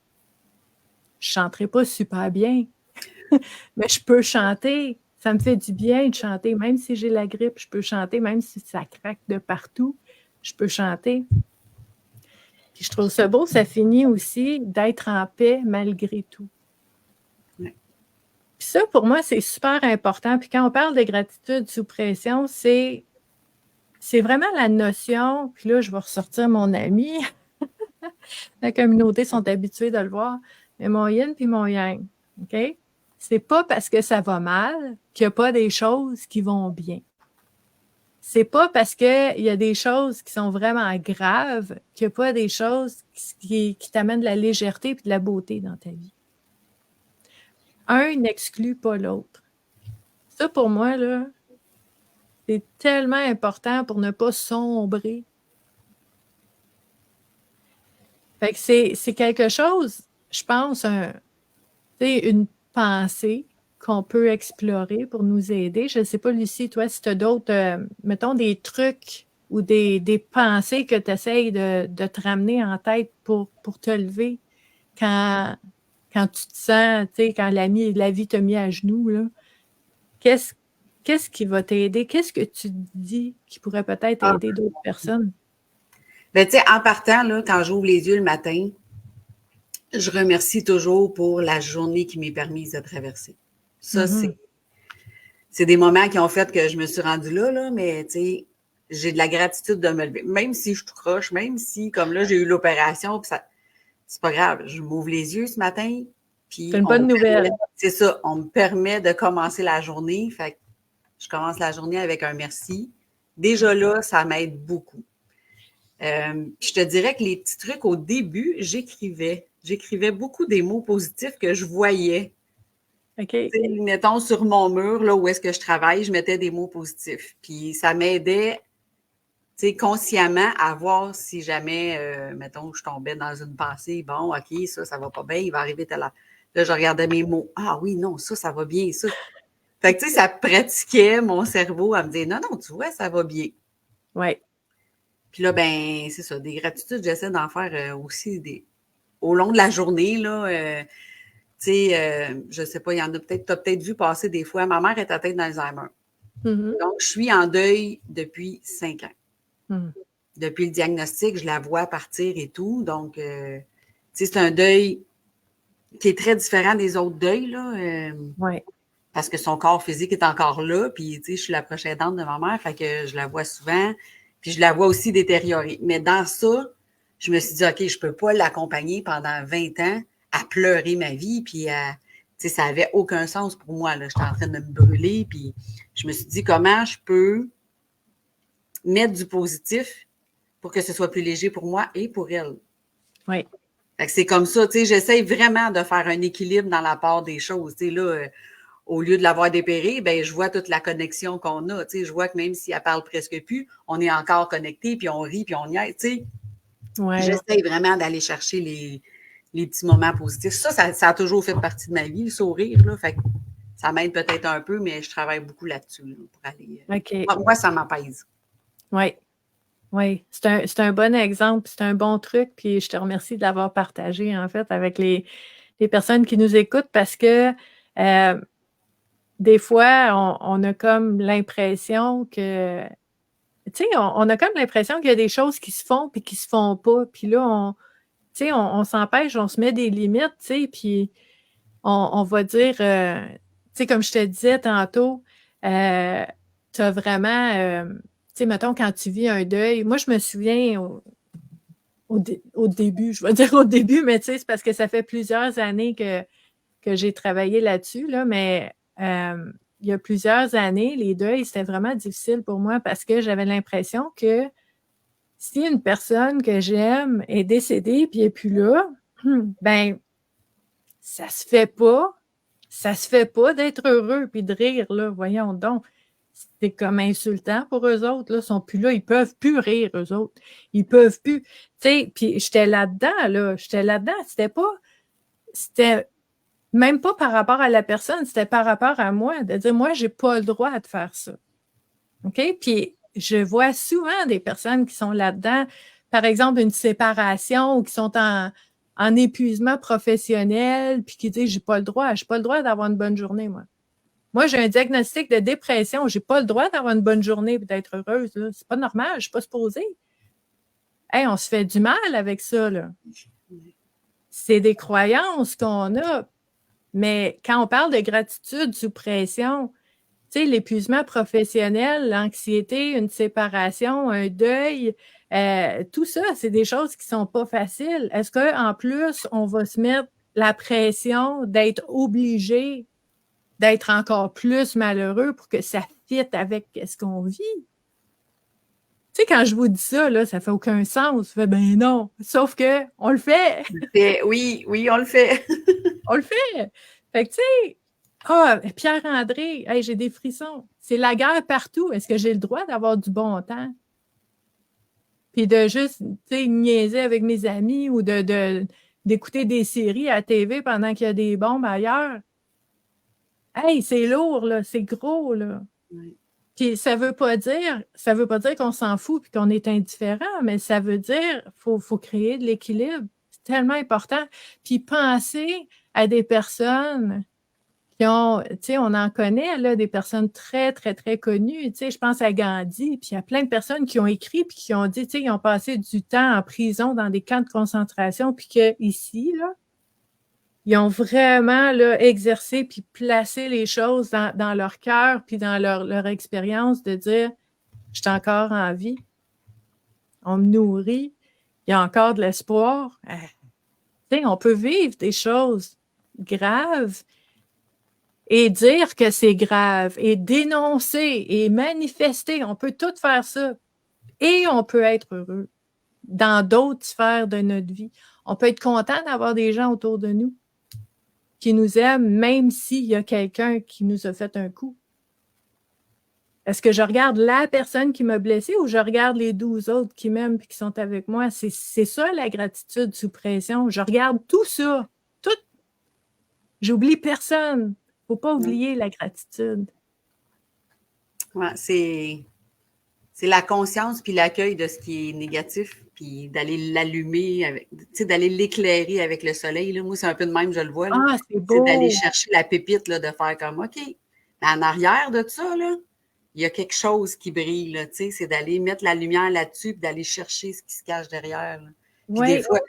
Je chanterai pas super bien, mais je peux chanter. Ça me fait du bien de chanter, même si j'ai la grippe, je peux chanter, même si ça craque de partout, je peux chanter. Puis je trouve ça beau, ça finit aussi d'être en paix malgré tout. Ouais. Puis ça, pour moi, c'est super important. Puis quand on parle de gratitude sous pression, c'est vraiment la notion, puis là, je vais ressortir mon ami. La communauté sont habitués de le voir, mais mon yin puis mon yang, OK? C'est pas parce que ça va mal qu'il n'y a pas des choses qui vont bien. C'est pas parce qu'il y a des choses qui sont vraiment graves qu'il n'y a pas des choses qui t'amènent de la légèreté et de la beauté dans ta vie. Un n'exclut pas l'autre. Ça, pour moi, là, c'est tellement important pour ne pas sombrer. Fait que c'est quelque chose, je pense, une pensée qu'on peut explorer pour nous aider. Je ne sais pas, Lucie, toi, si tu as d'autres, mettons, des trucs ou des pensées que tu essayes de te ramener en tête pour te lever quand tu te sens, tu sais, quand la vie t'a mis à genoux, là. Qu'est-ce qui va t'aider? Qu'est-ce que tu te dis qui pourrait peut-être aider d'autres personnes? Ben, tu sais, en partant, là, quand j'ouvre les yeux le matin, je remercie toujours pour la journée qui m'est permise de traverser. Ça, c'est des moments qui ont fait que je me suis rendue là, mais tu sais, j'ai de la gratitude de me lever. Même si je croche, même si, comme là, j'ai eu l'opération, puis ça, c'est pas grave. Je m'ouvre les yeux ce matin, puis C'est une bonne nouvelle. C'est ça, on me permet de commencer la journée. Fait que je commence la journée avec un merci. Déjà là, ça m'aide beaucoup. Je te dirais que les petits trucs au début, j'écrivais beaucoup des mots positifs que je voyais. OK. Mettons sur mon mur, là où est-ce que je travaille, je mettais des mots positifs. Puis ça m'aidait, consciemment à voir si jamais, mettons, je tombais dans une pensée, bon, OK, ça va pas bien, il va arriver tel. Là, je regardais mes mots. Ah oui, non, ça va bien, ça. Fait que, ça pratiquait mon cerveau à me dire, non, non, tu vois, ça va bien. Oui. Puis là, ben, c'est ça, des gratitudes, j'essaie d'en faire aussi au long de la journée, là. Je sais pas, il y en a peut-être, tu as peut-être vu passer des fois. Ma mère est atteinte d'Alzheimer. Mm-hmm. Donc, je suis en deuil depuis 5 ans. Mm. Depuis le diagnostic, je la vois partir et tout. Donc, c'est un deuil qui est très différent des autres deuils, là. Oui. Parce que son corps physique est encore là. Puis, je suis la prochaine aidante de ma mère, fait que je la vois souvent. Puis, je la vois aussi détériorer. Mais dans ça, je me suis dit, OK, je peux pas l'accompagner pendant 20 ans à pleurer ma vie, puis ça avait aucun sens pour moi, là. J'étais en train de me brûler, puis je me suis dit, comment je peux mettre du positif pour que ce soit plus léger pour moi et pour elle. Oui. Fait que c'est comme ça, j'essaie vraiment de faire un équilibre dans la part des choses. Là, au lieu de l'avoir dépéré, ben je vois toute la connexion qu'on a. Je vois que même si elle parle presque plus, on est encore connectés, puis on rit, puis on y est. Ouais. J'essaie vraiment d'aller chercher les petits moments positifs. Ça a toujours fait partie de ma vie, le sourire. Là, fait que ça m'aide peut-être un peu, mais je travaille beaucoup là-dessus là, pour aller. OK. Moi, ça m'apaise. Oui. Oui. C'est un bon exemple, c'est un bon truc, puis je te remercie de l'avoir partagé, en fait, avec les personnes qui nous écoutent parce que des fois, on a comme l'impression que, tu sais, on a comme l'impression qu'il y a des choses qui se font puis qui se font pas. Puis là, on s'empêche, on se met des limites, tu sais, puis on va dire, tu sais, comme je te disais tantôt, tu as vraiment, tu sais, mettons, quand tu vis un deuil, moi, je me souviens au début, je vais dire au début, mais tu sais, c'est parce que ça fait plusieurs années que j'ai travaillé là-dessus, là, mais il y a plusieurs années, les deuils, c'était vraiment difficile pour moi parce que j'avais l'impression que si une personne que j'aime est décédée puis elle n'est plus là, ben ça se fait pas. Ça se fait pas d'être heureux puis de rire, là. Voyons donc. C'est comme insultant pour eux autres, là. Ils sont plus là. Ils peuvent plus rire, eux autres. Ils peuvent plus. Tu sais, puis j'étais là-dedans, là. J'étais là-dedans. C'était même pas par rapport à la personne, c'était par rapport à moi, de dire, moi, j'ai pas le droit de faire ça. OK? Puis je vois souvent des personnes qui sont là-dedans par exemple, une séparation ou qui sont en épuisement professionnel, puis qui disent, j'ai pas le droit d'avoir une bonne journée, moi. Moi, j'ai un diagnostic de dépression, j'ai pas le droit d'avoir une bonne journée et d'être heureuse, là. C'est pas normal, je suis pas supposée. Hey, on se fait du mal avec ça, là. C'est des croyances qu'on a. Mais quand on parle de gratitude sous pression, tu sais, l'épuisement professionnel, l'anxiété, une séparation, un deuil, tout ça, c'est des choses qui sont pas faciles. Est-ce qu'en plus, on va se mettre la pression d'être obligé d'être encore plus malheureux pour que ça fitte avec ce qu'on vit? Tu sais, quand je vous dis ça, là, ça fait aucun sens. Je fais, ben non. Sauf que on le fait. Oui, on le fait. On le fait. Fait que, tu sais, Pierre-André, hey, j'ai des frissons. C'est la guerre partout. Est-ce que j'ai le droit d'avoir du bon temps? Puis de juste, tu sais, niaiser avec mes amis ou d'écouter des séries à la TV pendant qu'il y a des bombes ailleurs? Hey, c'est lourd, là. C'est gros, là. Oui. Puis ça veut pas dire qu'on s'en fout puis qu'on est indifférent, mais ça veut dire faut créer de l'équilibre. C'est tellement important. Puis penser à des personnes qui ont, tu sais, on en connaît, là, des personnes très, très, très connues. Tu sais, je pense à Gandhi, puis il y a plein de personnes qui ont écrit puis qui ont dit, tu sais, ils ont passé du temps en prison dans des camps de concentration, puis que ici, là, ils ont vraiment là, exercé puis placé les choses dans leur cœur puis dans leur expérience de dire je suis encore en vie, on me nourrit, il y a encore de l'espoir. On peut vivre des choses graves et dire que c'est grave et dénoncer et manifester. On peut tout faire ça et on peut être heureux dans d'autres sphères de notre vie. On peut être content d'avoir des gens autour de nous qui nous aiment, même s'il y a quelqu'un qui nous a fait un coup. Est-ce que je regarde la personne qui m'a blessée ou je regarde les 12 autres qui m'aiment et qui sont avec moi? C'est ça, la gratitude sous pression. Je regarde tout ça. Tout. J'oublie personne. Il ne faut pas oublier la gratitude. Ouais, c'est la conscience puis l'accueil de ce qui est négatif, puis d'aller l'allumer, d'aller l'éclairer avec le soleil. Là. Moi, c'est un peu de même, je le vois. Là. Ah, c'est beau. D'aller chercher la pépite, là, de faire comme, OK, mais en arrière de ça, là, il y a quelque chose qui brille. Là, c'est d'aller mettre la lumière là-dessus puis d'aller chercher ce qui se cache derrière. Là. Puis des fois,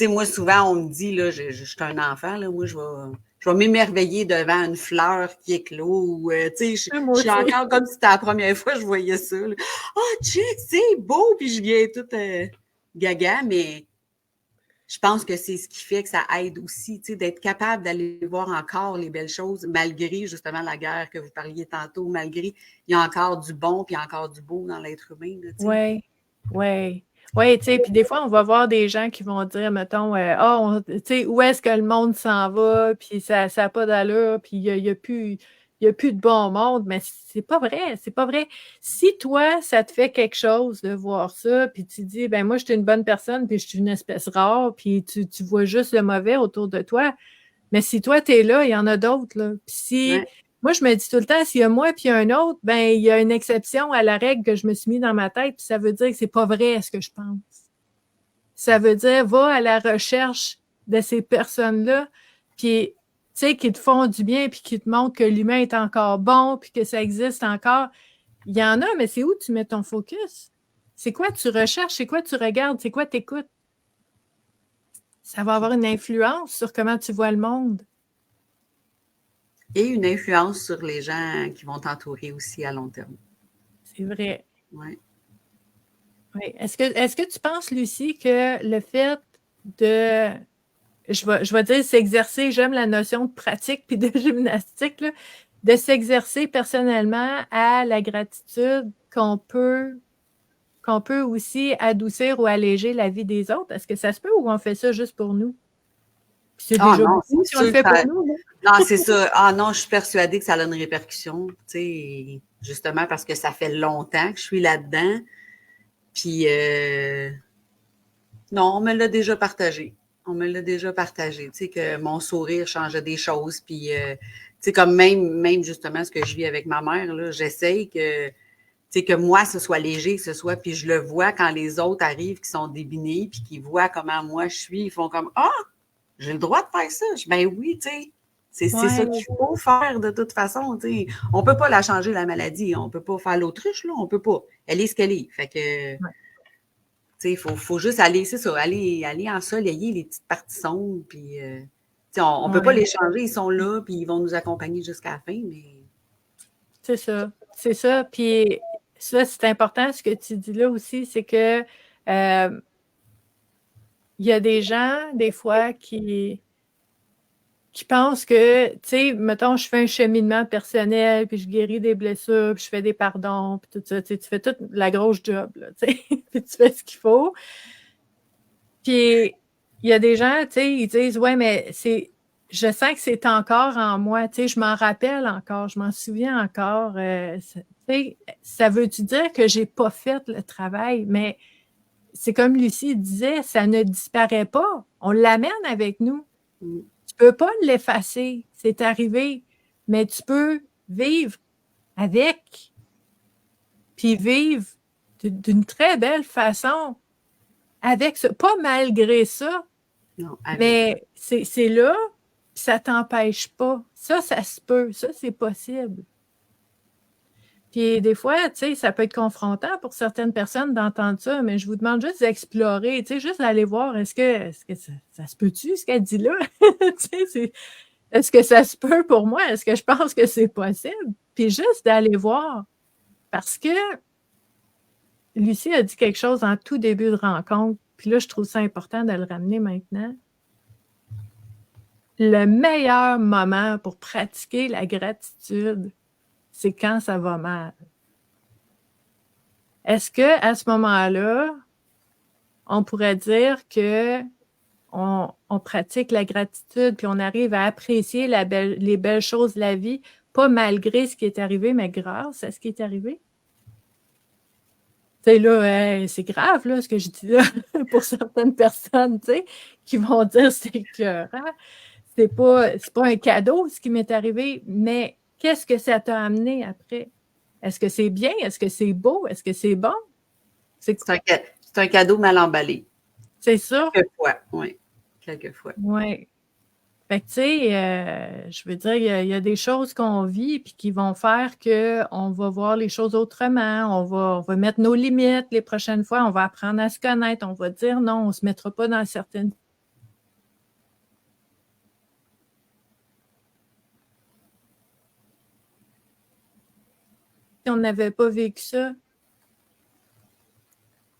moi, souvent, on me dit, là, je suis un enfant, là, moi, je vais m'émerveiller devant une fleur qui éclot. Ou, je suis encore comme si c'était la première fois que je voyais ça. Check, c'est beau! Puis je viens toute gaga, mais je pense que c'est ce qui fait que ça aide aussi, d'être capable d'aller voir encore les belles choses, malgré justement la guerre que vous parliez tantôt, malgré il y a encore du bon puis encore du beau dans l'être humain. Oui, oui. Oui, tu sais, puis des fois, on va voir des gens qui vont dire, mettons, tu sais, où est-ce que le monde s'en va, puis ça n'a pas d'allure, puis il y a plus de bon monde, mais c'est pas vrai, c'est pas vrai. Si toi, ça te fait quelque chose de voir ça, puis tu dis, ben moi, je suis une bonne personne, puis je suis une espèce rare, puis tu vois juste le mauvais autour de toi, mais si toi, tu es là, il y en a d'autres, là. Puis si... Ouais. Moi, je me dis tout le temps, s'il y a moi puis un autre, ben il y a une exception à la règle que je me suis mis dans ma tête, puis ça veut dire que c'est pas vrai ce que je pense. Ça veut dire, va à la recherche de ces personnes-là, puis, tu sais, qui te font du bien, puis qui te montrent que l'humain est encore bon, puis que ça existe encore. Il y en a, mais c'est où tu mets ton focus? C'est quoi tu recherches? C'est quoi tu regardes? C'est quoi tu écoutes? Ça va avoir une influence sur comment tu vois le monde. Et une influence sur les gens qui vont t'entourer aussi à long terme. C'est vrai. Oui. Oui. Est-ce que tu penses, Lucie, que le fait de, je vais dire s'exercer, j'aime la notion de pratique puis de gymnastique, là, de s'exercer personnellement à la gratitude qu'on peut aussi adoucir ou alléger la vie des autres? Est-ce que ça se peut ou on fait ça juste pour nous? Puis c'est déjà beaucoup si on le fait pour nous. Là. Non, c'est ça. Ah non, je suis persuadée que ça a une répercussion, justement parce que ça fait longtemps que je suis là-dedans. Puis, non, on me l'a déjà partagé. Tu sais, que mon sourire changeait des choses. Puis, tu sais, comme même justement ce que je vis avec ma mère, là, j'essaye que, tu sais, que moi, ce soit léger, que ce soit, puis je le vois quand les autres arrivent qui sont débinés, puis qui voient comment moi je suis, ils font comme « Ah, j'ai le droit de faire ça! » Ben oui, tu sais, c'est ça qu'il faut faire de toute façon, tu sais. On peut pas la changer, la maladie, on peut pas faire l'autruche, là, on peut pas. Elle est ce qu'elle est, fait que... Il faut juste aller, c'est ça, aller ensoleiller les petites parties sombres, puis on ne peut pas les changer, ils sont là, puis ils vont nous accompagner jusqu'à la fin, mais... C'est ça, c'est ça. Puis ça, c'est important, ce que tu dis là aussi, c'est que il y a des gens, des fois, qui pensent que, tu sais, mettons, je fais un cheminement personnel, puis je guéris des blessures, puis je fais des pardons, puis tout ça, tu sais, tu fais toute la grosse job, là, tu sais, puis tu fais ce qu'il faut. Puis il y a des gens, tu sais, ils disent, ouais, mais je sens que c'est encore en moi, tu sais, je m'en rappelle encore, je m'en souviens encore. Tu sais, ça veut-tu dire que j'ai pas fait le travail? Mais c'est comme Lucie disait, ça ne disparaît pas. On l'amène avec nous. Tu peux pas l'effacer, c'est arrivé, mais tu peux vivre avec, puis vivre d'une très belle façon avec ça, pas malgré ça, non, mais c'est là, puis ça t'empêche pas. Ça se peut, ça, c'est possible. Puis des fois, tu sais, ça peut être confrontant pour certaines personnes d'entendre ça, mais je vous demande juste d'explorer, tu sais, juste d'aller voir, est-ce que ça se peut-tu, ce qu'elle dit là? Tu sais, est-ce que ça se peut pour moi? Est-ce que je pense que c'est possible? Puis juste d'aller voir. Parce que Lucie a dit quelque chose en tout début de rencontre, puis là, je trouve ça important de le ramener maintenant. Le meilleur moment pour pratiquer la gratitude, c'est quand ça va mal. Est-ce qu'à ce moment-là, on pourrait dire que on pratique la gratitude puis on arrive à apprécier les belles choses de la vie, pas malgré ce qui est arrivé, mais grâce à ce qui est arrivé? Tu sais, là, c'est grave, là, ce que je dis là, pour certaines personnes, tu sais, qui vont dire c'est écœurant. C'est pas un cadeau, ce qui m'est arrivé, mais qu'est-ce que ça t'a amené après? Est-ce que c'est bien? Est-ce que c'est beau? Est-ce que c'est bon? C'est un cadeau mal emballé. C'est ça? Quelquefois, oui. Quelquefois. Oui. Fait que, tu sais, je veux dire, il y a des choses qu'on vit puis qui vont faire qu'on va voir les choses autrement, on va mettre nos limites les prochaines fois, on va apprendre à se connaître, on va dire non, on ne se mettra pas dans certaines... Si on n'avait pas vécu ça.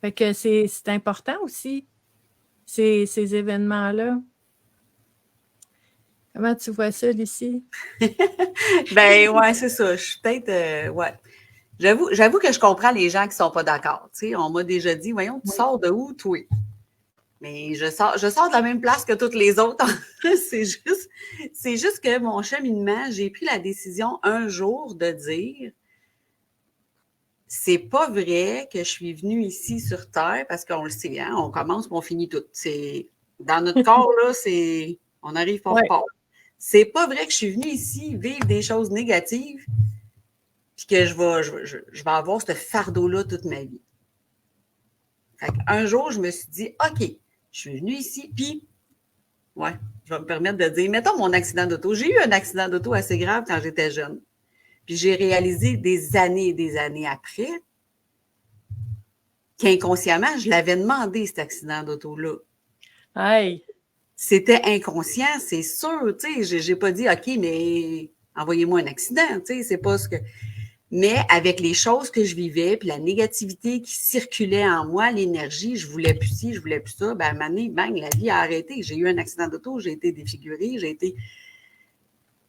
Fait que c'est important aussi, ces événements-là. Comment tu vois ça, Lucie? Ben ouais, c'est ça. Je suis peut-être ouais. J'avoue que je comprends les gens qui ne sont pas d'accord. Tu sais, on m'a déjà dit, voyons, tu sors de où, toi? Mais je sors de la même place que toutes les autres. c'est juste que mon cheminement, j'ai pris la décision un jour de dire c'est pas vrai que je suis venue ici sur Terre parce qu'on le sait, hein, on commence et on finit tout. C'est dans notre corps, là, on arrive fort fort. C'est pas vrai que je suis venue ici vivre des choses négatives puis que je vais avoir ce fardeau-là toute ma vie. Fait un jour, je me suis dit, OK, je suis venue ici, puis, ouais, je vais me permettre de dire, mettons mon accident d'auto. J'ai eu un accident d'auto assez grave quand j'étais jeune. Puis j'ai réalisé des années et des années après qu'inconsciemment, je l'avais demandé, cet accident d'auto-là. Hey. C'était inconscient, c'est sûr. Tu sais, j'ai pas dit, OK, mais envoyez-moi un accident. Tu sais, c'est pas ce que... Mais avec les choses que je vivais, puis la négativité qui circulait en moi, l'énergie, je voulais plus ci, je voulais plus ça, ben à un moment donné, bang, la vie a arrêté. J'ai eu un accident d'auto, j'ai été défigurée, Puis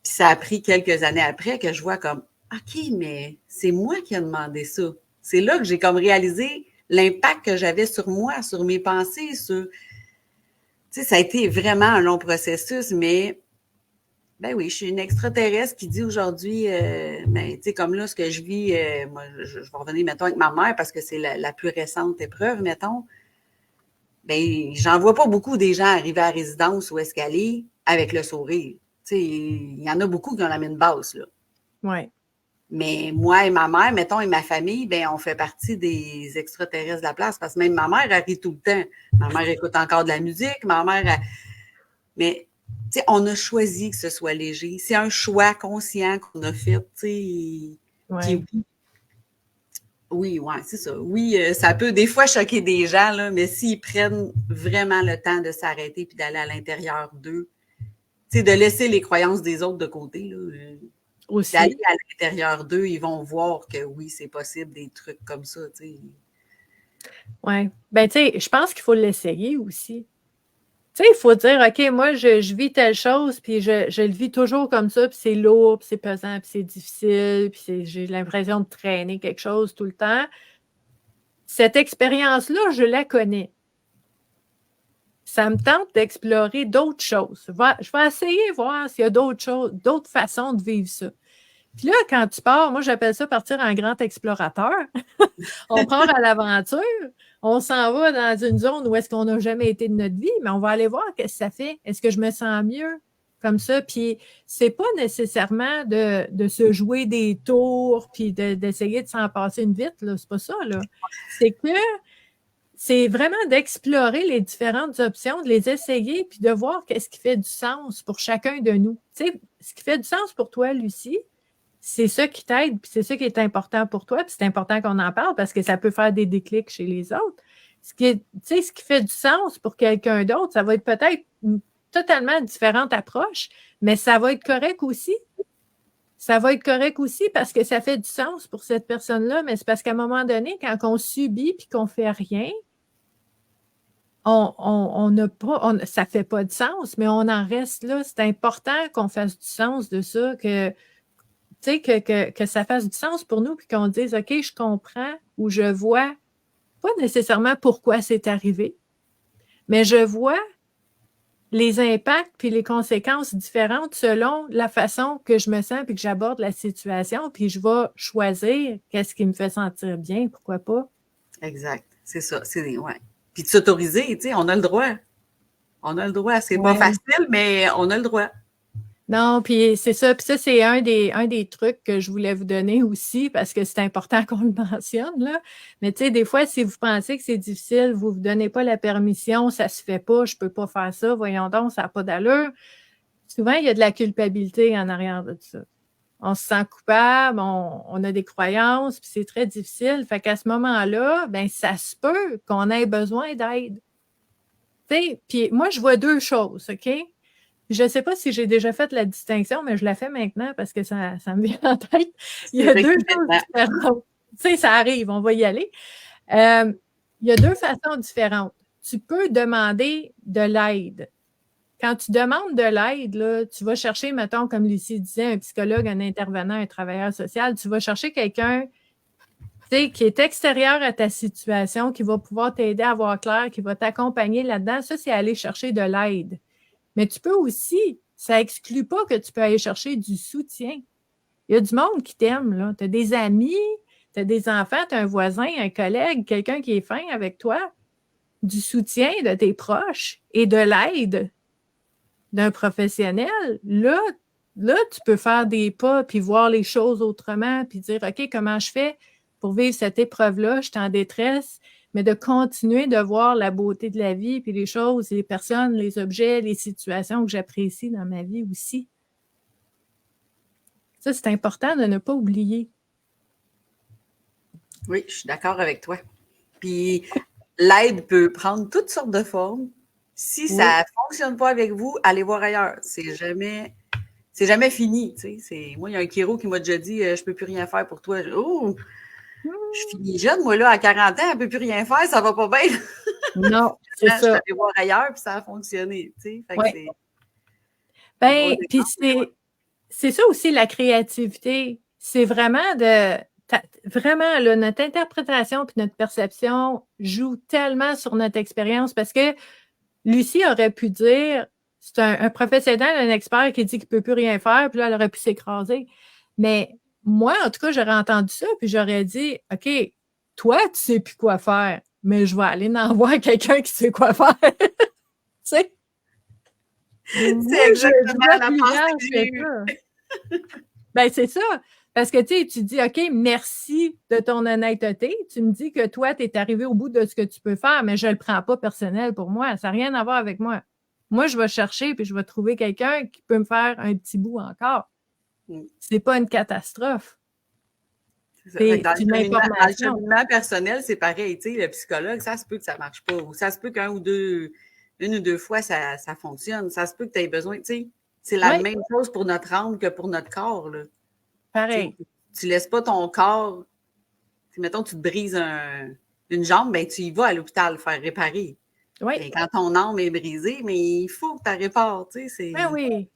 ça a pris quelques années après que je vois comme, OK, mais c'est moi qui ai demandé ça. C'est là que j'ai comme réalisé l'impact que j'avais sur moi, sur mes pensées, sur... Tu sais, ça a été vraiment un long processus, mais ben oui, je suis une extraterrestre qui dit aujourd'hui, ben, tu sais, comme là, ce que je vis, moi, je vais revenir, mettons, avec ma mère parce que c'est la plus récente épreuve, mettons. Ben, j'en vois pas beaucoup des gens arriver à la résidence ou escalier avec le sourire. Tu sais, il y en a beaucoup qui ont la mine basse, là. Oui. Mais moi et ma mère, mettons, et ma famille, ben on fait partie des extraterrestres de la place parce que même ma mère, elle rit tout le temps. Ma mère écoute encore de la musique, ma mère, mais tu sais, on a choisi que ce soit léger. C'est un choix conscient qu'on a fait, tu sais. Ouais. Puis oui, ouais, c'est ça. Oui, ça peut des fois choquer des gens, là, mais s'ils prennent vraiment le temps de s'arrêter puis d'aller à l'intérieur d'eux, tu sais, de laisser les croyances des autres de côté, là, d'aller Aussi. à l'intérieur d'eux, ils vont voir que oui, c'est possible des trucs comme ça, tu sais. Oui. Ben, tu sais, je pense qu'il faut l'essayer aussi. Tu sais, il faut dire, OK, moi, je vis telle chose, puis je le vis toujours comme ça, puis c'est lourd, puis c'est pesant, puis c'est difficile, puis j'ai l'impression de traîner quelque chose tout le temps. Cette expérience-là, je la connais. Ça me tente d'explorer d'autres choses. Je vais essayer de voir s'il y a d'autres choses, d'autres façons de vivre ça. Puis là, quand tu pars, moi, j'appelle ça partir en grand explorateur. On part à l'aventure, on s'en va dans une zone où est-ce qu'on n'a jamais été de notre vie, mais on va aller voir qu'est-ce que ça fait. Est-ce que je me sens mieux comme ça? Puis c'est pas nécessairement de se jouer des tours puis d'essayer de s'en passer une vite, là. C'est pas ça, là. C'est que c'est vraiment d'explorer les différentes options, de les essayer, puis de voir qu'est-ce qui fait du sens pour chacun de nous. Tu sais, ce qui fait du sens pour toi, Lucie, c'est ça qui t'aide, puis c'est ça qui est important pour toi, puis c'est important qu'on en parle parce que ça peut faire des déclics chez les autres. Ce qui fait du sens pour quelqu'un d'autre, ça va être peut-être une totalement différente approche, mais ça va être correct aussi. Ça va être correct aussi parce que ça fait du sens pour cette personne-là, mais c'est parce qu'à un moment donné, quand on subit puis qu'on fait rien, on n'a pas, ça fait pas de sens, mais on en reste là. C'est important qu'on fasse du sens de ça, que ça fasse du sens pour nous, puis qu'on dise, OK, je comprends ou je vois, pas nécessairement pourquoi c'est arrivé, mais je vois les impacts puis les conséquences différentes selon la façon que je me sens puis que j'aborde la situation, puis je vais choisir qu'est-ce qui me fait sentir bien, pourquoi pas. Exact. C'est ça. Ouais. Puis de s'autoriser, tu sais, on a le droit. On a le droit. C'est pas Ouais. facile, mais on a le droit. Non, puis c'est ça. Puis ça, c'est un des trucs que je voulais vous donner aussi parce que c'est important qu'on le mentionne, là. Mais tu sais, des fois, si vous pensez que c'est difficile, vous ne vous donnez pas la permission, ça se fait pas, je peux pas faire ça, voyons donc, ça n'a pas d'allure. Souvent, il y a de la culpabilité en arrière de ça. On se sent coupable, on a des croyances, puis c'est très difficile. Fait qu'à ce moment-là, ben ça se peut qu'on ait besoin d'aide. Tu sais, puis moi, je vois deux choses, OK? Je ne sais pas si j'ai déjà fait la distinction, mais je la fais maintenant parce que ça me vient en tête. Il y a deux choses différentes. Tu sais, ça arrive, on va y aller. Il y a deux façons différentes. Tu peux demander de l'aide. Quand tu demandes de l'aide, là, tu vas chercher, mettons, comme Lucie disait, un psychologue, un intervenant, un travailleur social, tu vas chercher quelqu'un qui est extérieur à ta situation, qui va pouvoir t'aider à voir clair, qui va t'accompagner là-dedans. Ça, c'est aller chercher de l'aide. Mais tu peux aussi, ça exclut pas que tu peux aller chercher du soutien. Il y a du monde qui t'aime, là. Tu as des amis, tu as des enfants, tu as un voisin, un collègue, quelqu'un qui est fin avec toi, du soutien de tes proches et de l'aide d'un professionnel. Là, tu peux faire des pas puis voir les choses autrement puis dire, OK, comment je fais pour vivre cette épreuve-là? Je suis en détresse, mais de continuer de voir la beauté de la vie, puis les choses, les personnes, les objets, les situations que j'apprécie dans ma vie aussi. Ça, c'est important de ne pas oublier. Oui, je suis d'accord avec toi. Puis l'aide peut prendre toutes sortes de formes. Si ça ne fonctionne pas avec vous, allez voir ailleurs. C'est jamais fini. Tu sais. Moi, il y a un chiro qui m'a déjà dit je ne peux plus rien faire pour toi. Oh! Je finis jeune, moi, là, à 40 ans, elle ne peut plus rien faire, ça va pas bien. Non, c'est ça. Je suis allée voir ailleurs, puis ça a fonctionné. Tu sais. Fait que c'est ben, puis c'est ça aussi, la créativité. C'est vraiment vraiment, là, notre interprétation puis notre perception joue tellement sur notre expérience parce que Lucie aurait pu dire, c'est un professionnel, un expert qui dit qu'il ne peut plus rien faire, puis là, elle aurait pu s'écraser. Mais moi, en tout cas, j'aurais entendu ça, puis j'aurais dit, OK, toi, tu sais plus quoi faire, mais je vais aller en voir quelqu'un qui sait quoi faire. Tu sais? C'est exactement la pensée que j'ai eue. Ben, c'est ça. Parce que, tu sais, tu dis, OK, merci de ton honnêteté. Tu me dis que toi, tu es arrivé au bout de ce que tu peux faire, mais je ne le prends pas personnel pour moi. Ça n'a rien à voir avec moi. Moi, je vais chercher puis je vais trouver quelqu'un qui peut me faire un petit bout encore. C'est pas une catastrophe. C'est une information. Dans le cheminement personnel, c'est pareil. Tu sais, le psychologue, ça se peut que ça ne marche pas. Ou ça se peut une ou deux fois, ça fonctionne. Ça se peut que tu aies besoin. Tu sais, c'est la même chose pour notre âme que pour notre corps. Là. Pareil. Tu ne laisses pas ton corps. Mettons, tu te brises une jambe, ben tu y vas à l'hôpital faire réparer. Oui. Et quand ton âme est brisée, mais il faut que tu la répares. Tu sais, ben oui.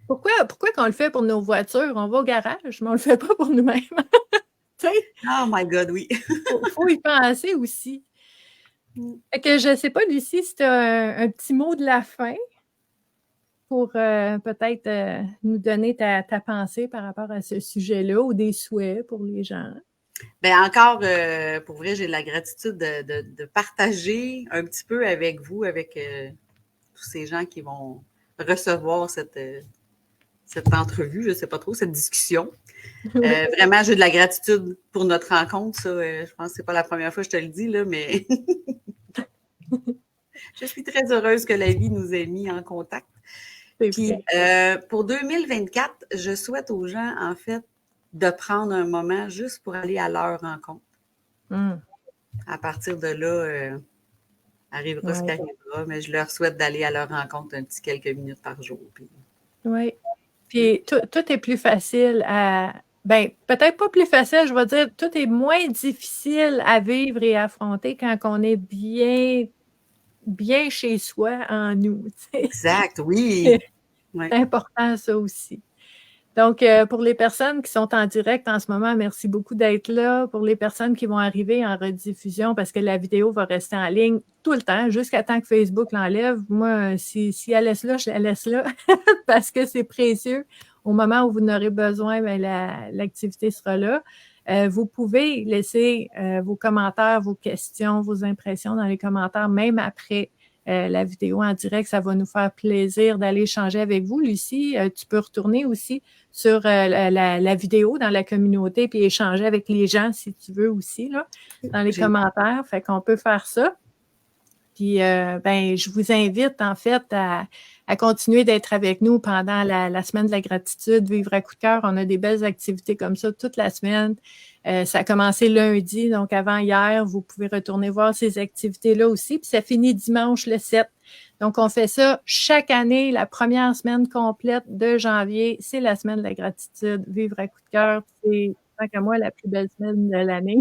Pourquoi qu'on le fait pour nos voitures? On va au garage, mais on ne le fait pas pour nous-mêmes. Oh my God, oui. faut y penser aussi. Fait que je ne sais pas, Lucie, si tu as un petit mot de la fin pour peut-être nous donner ta pensée par rapport à ce sujet-là ou des souhaits pour les gens. Bien, encore, pour vrai, j'ai de la gratitude de partager un petit peu avec vous, avec tous ces gens qui vont recevoir cette entrevue, je ne sais pas trop, cette discussion. Vraiment, j'ai de la gratitude pour notre rencontre. Ça, je pense que ce n'est pas la première fois que je te le dis, là, mais je suis très heureuse que la vie nous ait mis en contact. Puis, pour 2024, je souhaite aux gens, en fait, de prendre un moment juste pour aller à leur rencontre. À partir de là, arrivera ce qui arrivera, mais je leur souhaite d'aller à leur rencontre un petit quelques minutes par jour. Oui. Puis tout est plus facile à... Ben, peut-être pas plus facile, je vais dire, tout est moins difficile à vivre et à affronter quand on est bien chez soi, en nous. Exact, oui. C'est important, ça aussi. Donc, pour les personnes qui sont en direct en ce moment, merci beaucoup d'être là. Pour les personnes qui vont arriver en rediffusion, parce que la vidéo va rester en ligne tout le temps, jusqu'à temps que Facebook l'enlève. Moi, si elle laisse là, je la laisse là, parce que c'est précieux. Au moment où vous en aurez besoin, ben, l'activité sera là. Vous pouvez laisser vos commentaires, vos questions, vos impressions dans les commentaires, même après la vidéo en direct. Ça va nous faire plaisir d'aller échanger avec vous. Lucie, tu peux retourner aussi sur la vidéo dans la communauté puis échanger avec les gens si tu veux aussi, là, dans les commentaires. Fait qu'on peut faire ça. Puis, ben, je vous invite, en fait, à continuer d'être avec nous pendant la semaine de la gratitude, Vivre à coup de cœur. On a des belles activités comme ça toute la semaine. Ça a commencé lundi, donc avant hier. Vous pouvez retourner voir ces activités-là aussi. Puis, ça finit dimanche le 7. Donc, on fait ça chaque année. La première semaine complète de janvier, c'est la semaine de la gratitude, Vivre à coup de cœur. C'est, tant qu'à moi, la plus belle semaine de l'année.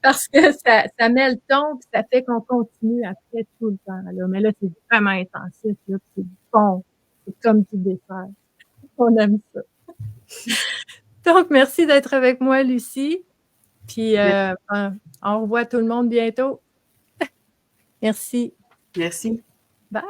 Parce que ça met le ton, puis ça fait qu'on continue après tout le temps. Là. Mais là, c'est vraiment intensif. Là, c'est bon. C'est comme du dessert. On aime ça. Donc, merci d'être avec moi, Lucie. Puis, on revoit tout le monde bientôt. Merci. Merci. Bye.